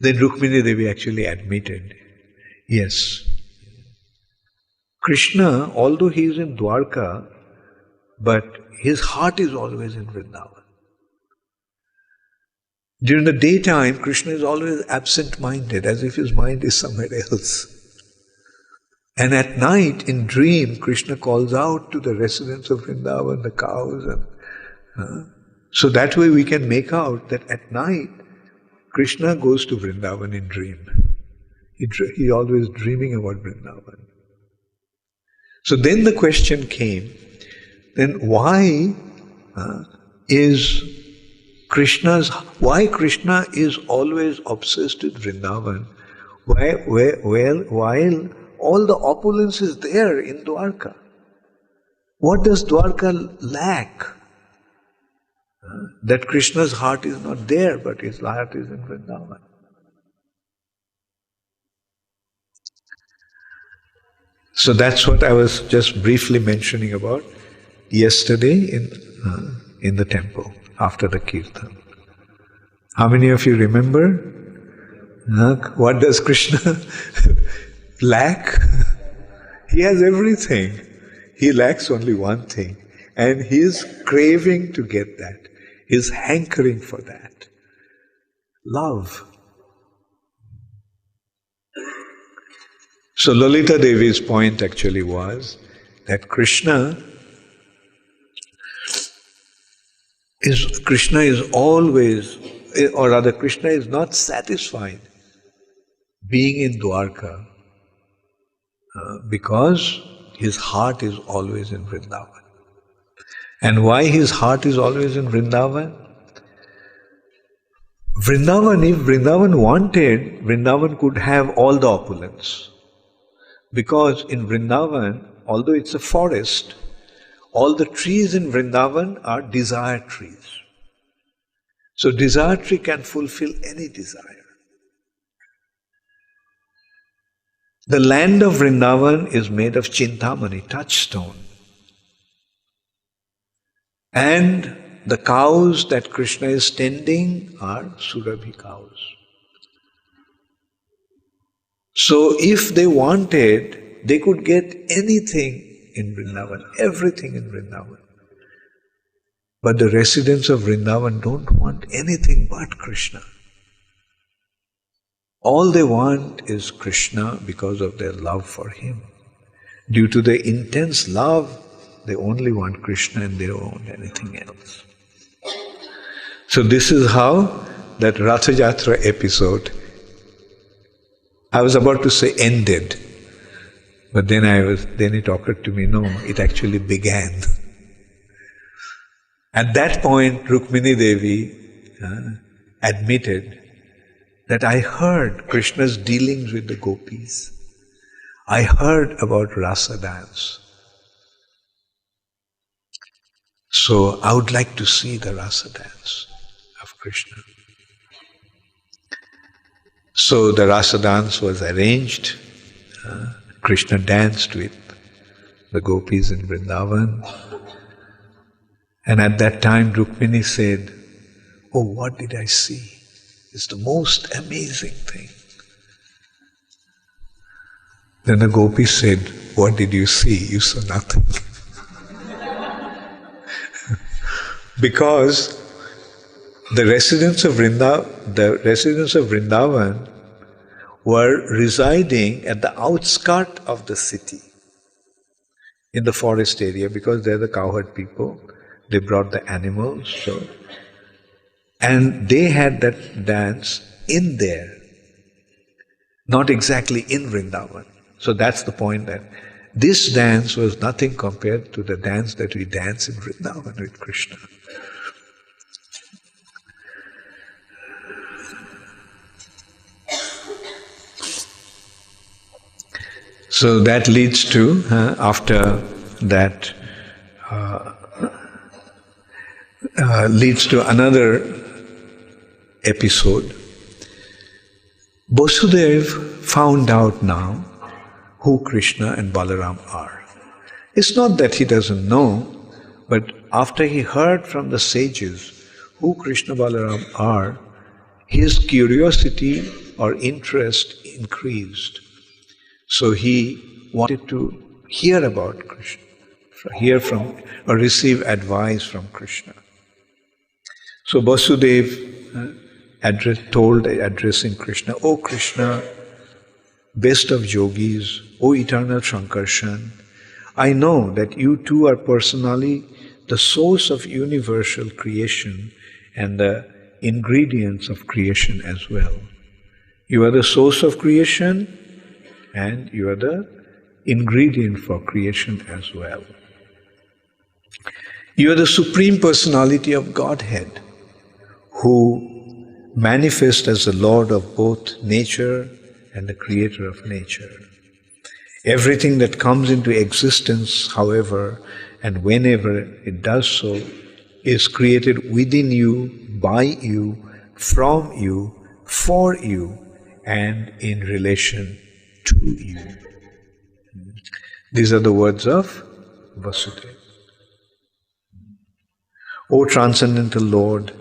Then Rukmini Devi actually admitted, yes, Krishna, although he is in Dwaraka, but his heart is always in Vrindavan. During the daytime, Krishna is always absent-minded, as if his mind is somewhere else. And at night, in dream, Krishna calls out to the residents of Vrindavan, the cows. So that way we can make out that at night, Krishna goes to Vrindavan in dream. He always dreaming about Vrindavan. So then the question came, then why Krishna is always obsessed with Vrindavan, while all the opulence is there in Dwaraka? What does Dwaraka lack? That Krishna's heart is not there, but his heart is in Vrindavan. So that's what I was just briefly mentioning about yesterday in the temple after the kirtan. How many of you remember? What does Krishna lack? He has everything. He lacks only one thing, and he is craving to get that. He is hankering for that. love. So Lalita Devi's point actually was that Krishna is always, or rather Krishna is not satisfied being in Dwaraka because his heart is always in Vrindavan. And why his heart is always in Vrindavan? Vrindavan, if Vrindavan wanted, Vrindavan could have all the opulence. Because in Vrindavan, although it's a forest, all the trees in Vrindavan are desire trees. So desire tree can fulfill any desire. The land of Vrindavan is made of Chintamani, touchstone. And the cows that Krishna is tending are Surabhi cows. So if they wanted, they could get anything in Vrindavan, everything in Vrindavan. But the residents of Vrindavan don't want anything but Krishna. All they want is Krishna because of their love for him. Due to their intense love, they only want Krishna and they don't want anything else. So this is how that Ratha Yatra episode, I was about to say ended, but then it occurred to me, no, it actually began. At that point, Rukmini Devi admitted that I heard Krishna's dealings with the gopis. I heard about rasa dance. So I would like to see the rasa dance of Krishna. So the rasa dance was arranged. Krishna danced with the gopis in Vrindavan. And at that time Rukmini said, "Oh, what did I see? It's the most amazing thing." Then the gopi said, "What did you see? You saw nothing." Because the residents of Vrindavan were residing at the outskirt of the city, in the forest area, because they're the cowherd people. They brought the animals, and they had that dance in there, not exactly in Vrindavan. So that's the point, that this dance was nothing compared to the dance that we dance in Vrindavan with Krishna. So that leads to, after that, leads to another episode. Vasudev found out now who Krishna and Balaram are. It's not that he doesn't know, but after he heard from the sages who Krishna Balaram are, his curiosity or interest increased. So he wanted to hear about Krishna, hear from or receive advice from Krishna. So Vasudev addressing Krishna, "O Krishna, best of yogis, O eternal Shankarshan, I know that you too are personally the source of universal creation and the ingredients of creation as well. You are the source of creation and you are the ingredient for creation as well. You are the Supreme Personality of Godhead, who manifests as the Lord of both nature and the Creator of nature. Everything that comes into existence, however, and whenever it does so, is created within you, by you, from you, for you, and in relation to you." These are the words of Vasudeva. O Transcendental Lord,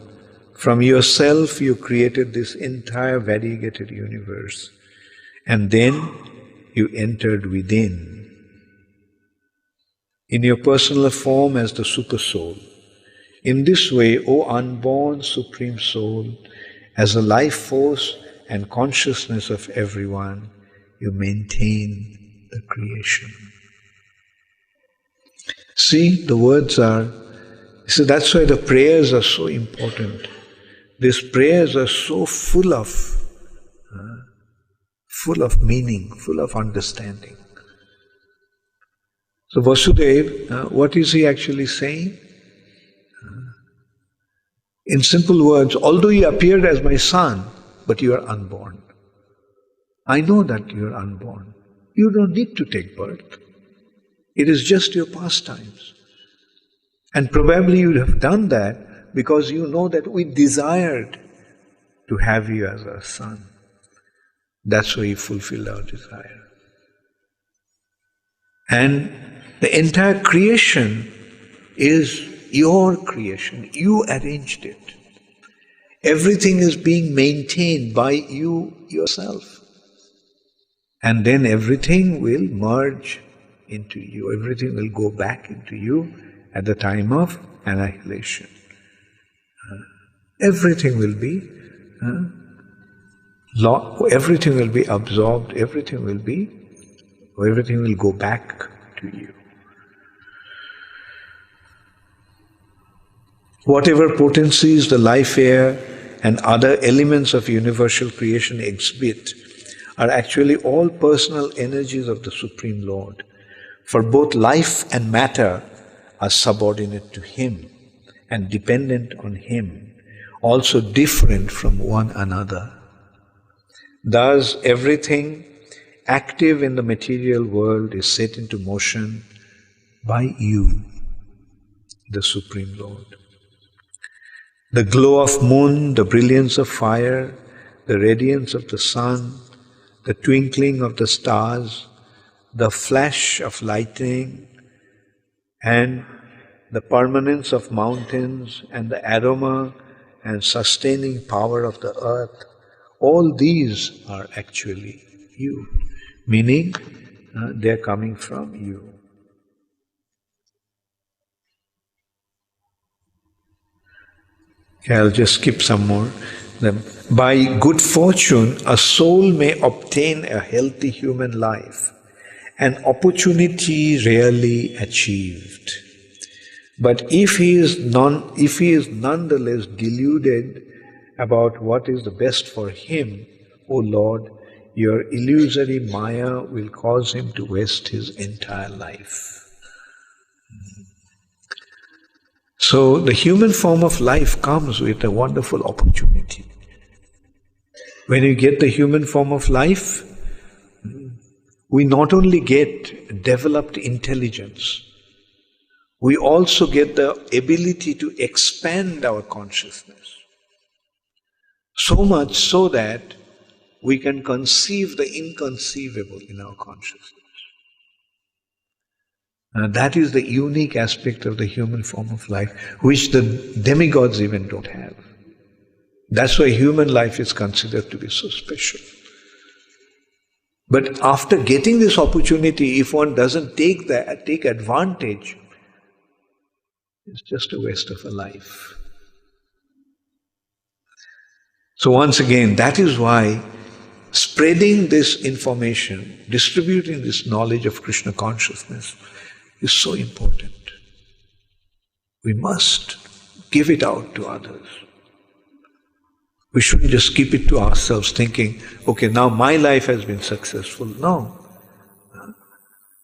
from yourself you created this entire variegated universe, and then you entered within. In your personal form as the Super Soul. In this way, O unborn Supreme Soul, As a life force and consciousness of everyone, you maintain the creation. See, the words are, so that's why the prayers are so important. These prayers are so full of meaning, full of understanding. So Vasudev, what is he actually saying? In simple words, although you appeared as my son, but you are unborn. I know that you are unborn. You don't need to take birth. It is just your pastimes. And probably you have done that because you know that we desired to have you as our son. That's why you fulfilled our desire. And the entire creation is your creation. You arranged it. Everything is being maintained by you yourself. And then everything will merge into you. Everything will go back into you at the time of annihilation. Everything will be everything will be absorbed, everything will go back to you. Whatever potencies the life air and other elements of universal creation exhibit are actually all personal energies of the Supreme Lord. For both life and matter are subordinate to Him and dependent on Him, also different from one another. Thus, everything active in the material world is set into motion by you, the Supreme Lord. The glow of moon, the brilliance of fire, the radiance of the sun, the twinkling of the stars, the flash of lightning, and the permanence of mountains, and the aroma and sustaining power of the earth, all these are actually you, meaning they are coming from you. Okay, I'll just skip some more. By good fortune, a soul may obtain a healthy human life, an opportunity rarely achieved. But if he is nonetheless deluded about what is the best for him, O Lord, your illusory Maya will cause him to waste his entire life. So the human form of life comes with a wonderful opportunity. When you get the human form of life, we not only get developed intelligence, we also get the ability to expand our consciousness. So much so that we can conceive the inconceivable in our consciousness. That is the unique aspect of the human form of life, which the demigods even don't have. That's why human life is considered to be so special. But after getting this opportunity, if one doesn't take advantage, it's just a waste of a life. So once again, that is why spreading this information, distributing this knowledge of Krishna consciousness is so important. We must give it out to others. We shouldn't just keep it to ourselves thinking, okay, now my life has been successful. No.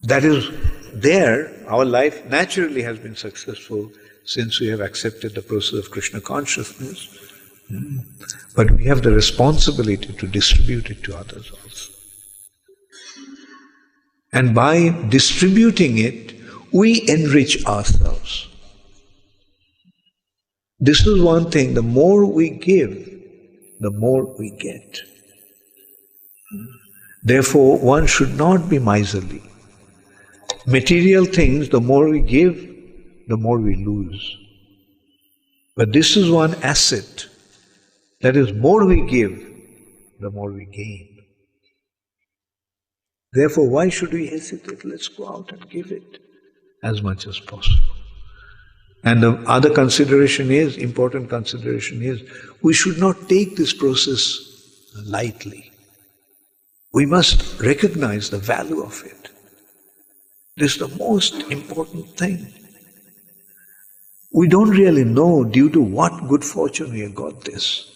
That is there, our life naturally has been successful since we have accepted the process of Krishna consciousness. But we have the responsibility to distribute it to others also. And by distributing it, we enrich ourselves. This is one thing, the more we give, the more we get. Therefore, one should not be miserly. Material things, the more we give, the more we lose. But this is one asset. That is, more we give, the more we gain. Therefore, why should we hesitate? Let's go out and give it as much as possible. And the other consideration is, important consideration is, we should not take this process lightly. We must recognize the value of it. This is the most important thing. We don't really know due to what good fortune we have got this.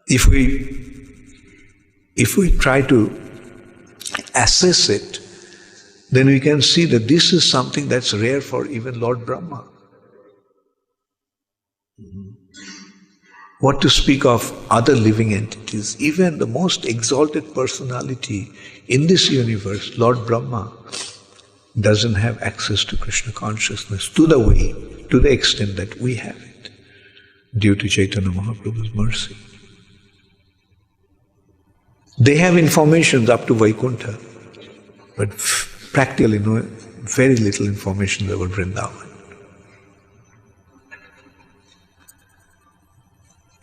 If we try to assess it, then we can see that this is something that's rare for even Lord Brahma. What to speak of other living entities? Even the most exalted personality in this universe, Lord Brahma, doesn't have access to Krishna consciousness to the extent that we have it, due to Chaitanya Mahaprabhu's mercy. They have information up to Vaikuntha, but practically very little information about Vrindavan.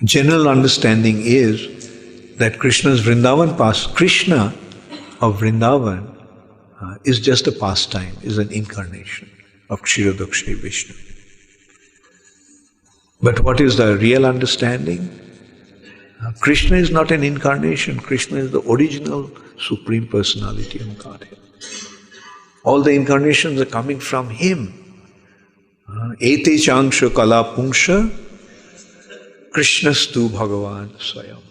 General understanding is that Krishna of Vrindavan is just a pastime, is an incarnation of Kshirodakshay Vishnu. But what is the real understanding? Krishna is not an incarnation. Krishna is the original Supreme Personality of Godhead. All the incarnations are coming from Him. Ete changsha kala pungsha Krishnastu Bhagavan Swayam.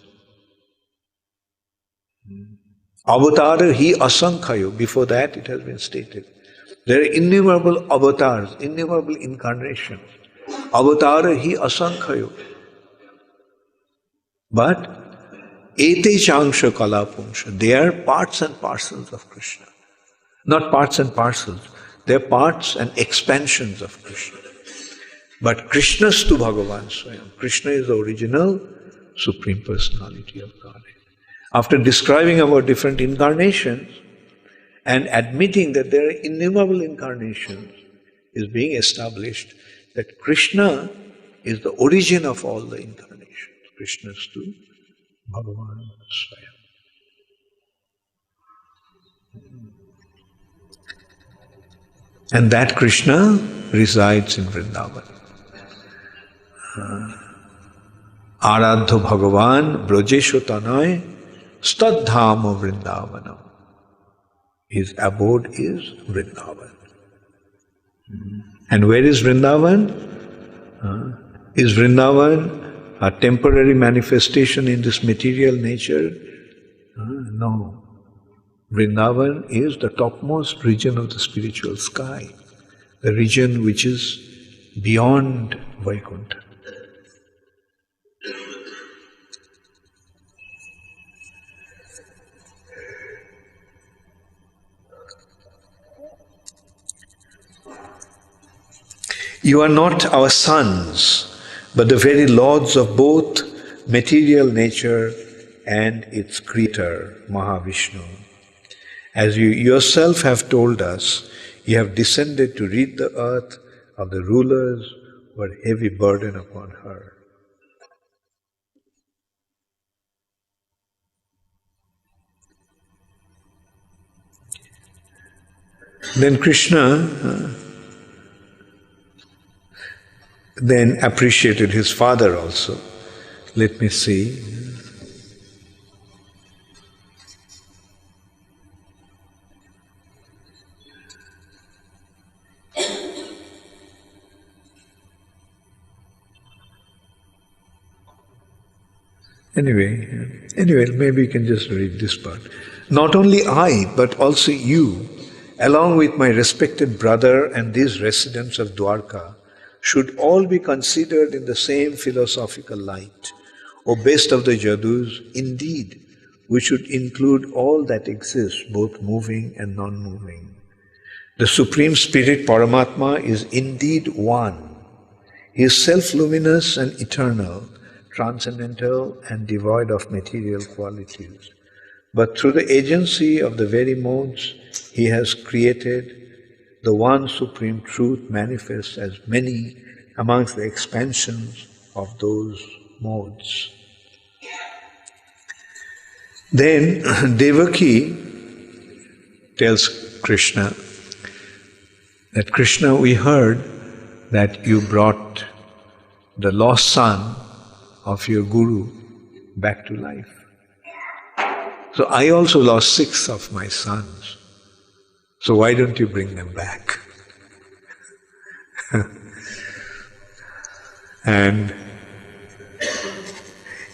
Avatara hi asankhayo. Before that it has been stated. There are innumerable avatars, innumerable incarnations. Avatara hi asankhayo. But ete changsha kala pungsha. They are parts and parcels of Krishna. Not parts and parcels. They are parts and expansions of Krishna. But Krishnastu Bhagavan Swayam. Krishna is the original Supreme Personality of Godhead. After describing about different incarnations and admitting that there are innumerable incarnations, is being established that Krishna is the origin of all the incarnations. Krishnastu Bhagavan Swayam. And that Krishna resides in Vrindavan. Aradho Bhagavan Brajesho Tanay Stadhama Vrindavanam. His abode is Vrindavan. And where is Vrindavan? Is Vrindavan a temporary manifestation in this material nature? No. Vrindavan is the topmost region of the spiritual sky, the region which is beyond Vaikuntha. You are not our sons, but the very lords of both material nature and its creator, Mahavishnu. As you yourself have told us, you have descended to rid the earth of the rulers who are heavy burden upon her. Then Krishna then appreciated his father also. Let me see. Anyway, maybe you can just read this part. Not only I, but also you, along with my respected brother and these residents of Dwaraka, should all be considered in the same philosophical light. O best of the Jadus, indeed, we should include all that exists, both moving and non-moving. The Supreme Spirit Paramatma is indeed one. He is self-luminous and eternal, transcendental and devoid of material qualities. But through the agency of the very modes he has created, the one supreme truth manifests as many amongst the expansions of those modes. Then Devaki tells Krishna that Krishna, we heard that you brought the lost son of your guru back to life. So I also lost 6 of my sons. So why don't you bring them back? And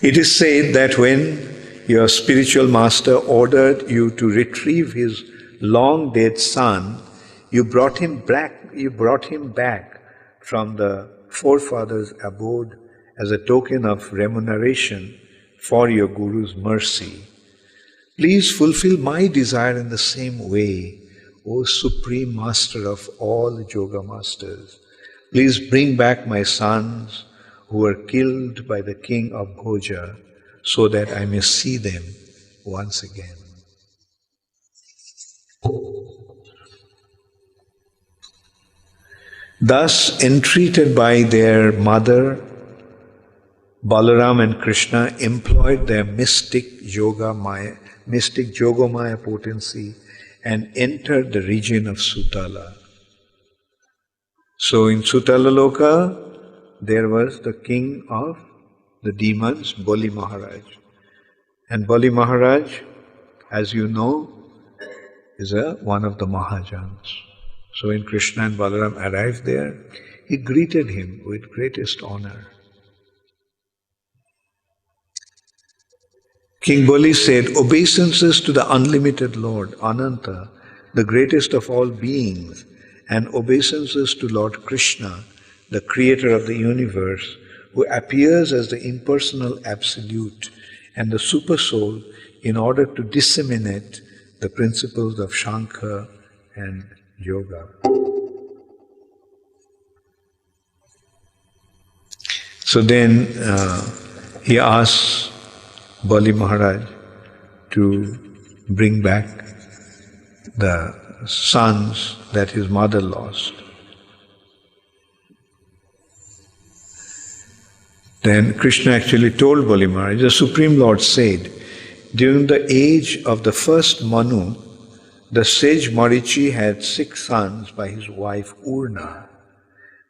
it is said that when your spiritual master ordered you to retrieve his long dead son, you brought him back from the forefathers' abode as a token of remuneration for your Guru's mercy. Please fulfill my desire in the same way, O Supreme Master of all Yoga Masters. Please bring back my sons who were killed by the king of Bhoja, so that I may see them once again. Thus, entreated by their mother, Balaram and Krishna employed their mystic Yogamaya potency and entered the region of Sutala. So in Sutala Loka, there was the king of the demons, Bali Maharaj. And Bali Maharaj, as you know, is one of the Mahajans. So when Krishna and Balaram arrived there, he greeted him with greatest honor. King Bali said, obeisances to the unlimited Lord, Ananta, the greatest of all beings, and obeisances to Lord Krishna, the creator of the universe, who appears as the impersonal absolute and the supersoul in order to disseminate the principles of Shankha and Yoga. So then he asks Bali Maharaj to bring back the sons that his mother lost. Then Krishna actually told Bali Maharaj, the Supreme Lord said, during the age of the first Manu, the sage Marichi had 6 sons by his wife Urna.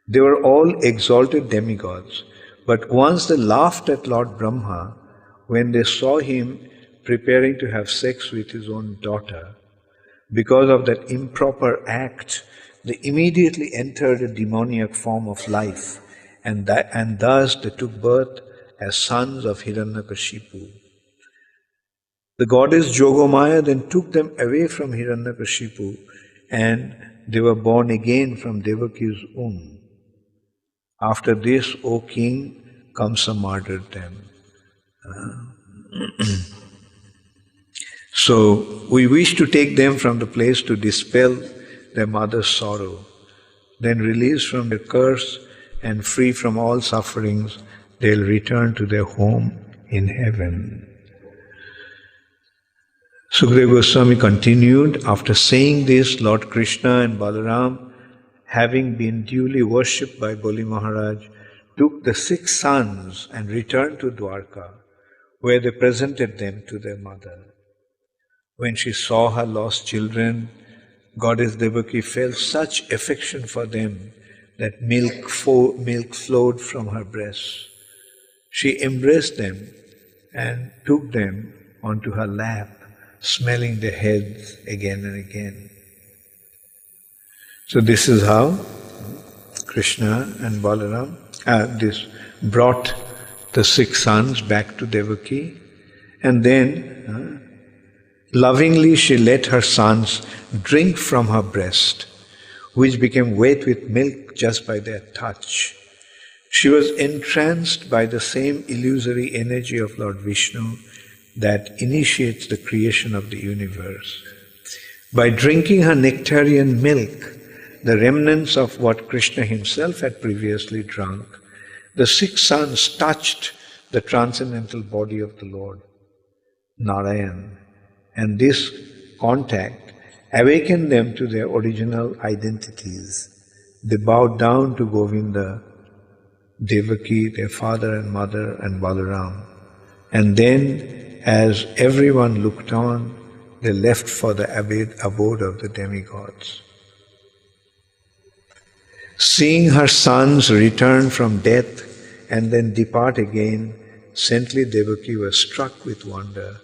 They were all exalted demigods, but once they laughed at Lord Brahma when they saw him preparing to have sex with his own daughter. Because of that improper act, they immediately entered a demoniac form of life, and thus they took birth as sons of Hiranyakashipu. The goddess Jogomaya then took them away from Hiranyakashipu, and they were born again from Devaki's womb. After this, O king, Kamsa murdered them. So we wish to take them from the place to dispel their mother's sorrow. Then released from their curse and free from all sufferings, they'll return to their home in heaven. Sukadeva Goswami continued, after saying this, Lord Krishna and Balaram, having been duly worshipped by Bali Maharaj, took the 6 sons and returned to Dwaraka, where they presented them to their mother. When she saw her lost children, Goddess Devaki felt such affection for them that milk flowed from her breasts. She embraced them and took them onto her lap, smelling their heads again and again. So this is how Krishna and Balaram brought the 6 sons back to Devaki, and then lovingly she let her sons drink from her breast, which became wet with milk just by their touch. She was entranced by the same illusory energy of Lord Vishnu that initiates the creation of the universe. By drinking her nectarian milk, the remnants of what Krishna himself had previously drunk, the 6 sons touched the transcendental body of the Lord, Narayan, and this contact awakened them to their original identities. They bowed down to Govinda, Devaki, their father and mother, and Balaram. And then, as everyone looked on, they left for the abode of the demigods. Seeing her sons return from death and then depart again, saintly Devaki was struck with wonder.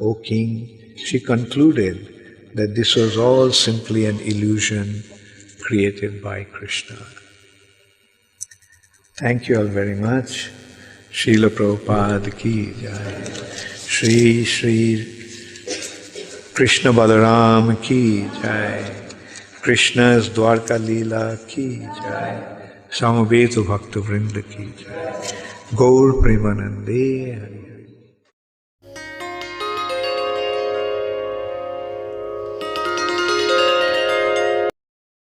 O king, she concluded that this was all simply an illusion created by Krishna. Thank you all very much. Srila Prabhupada ki jai. Shri Shri Krishna Balaram ki jai. Krishna's Dwaraka Leela ki jai. Samaveta Bhakta Vrinda ki jai. Gaur Premanande Hari.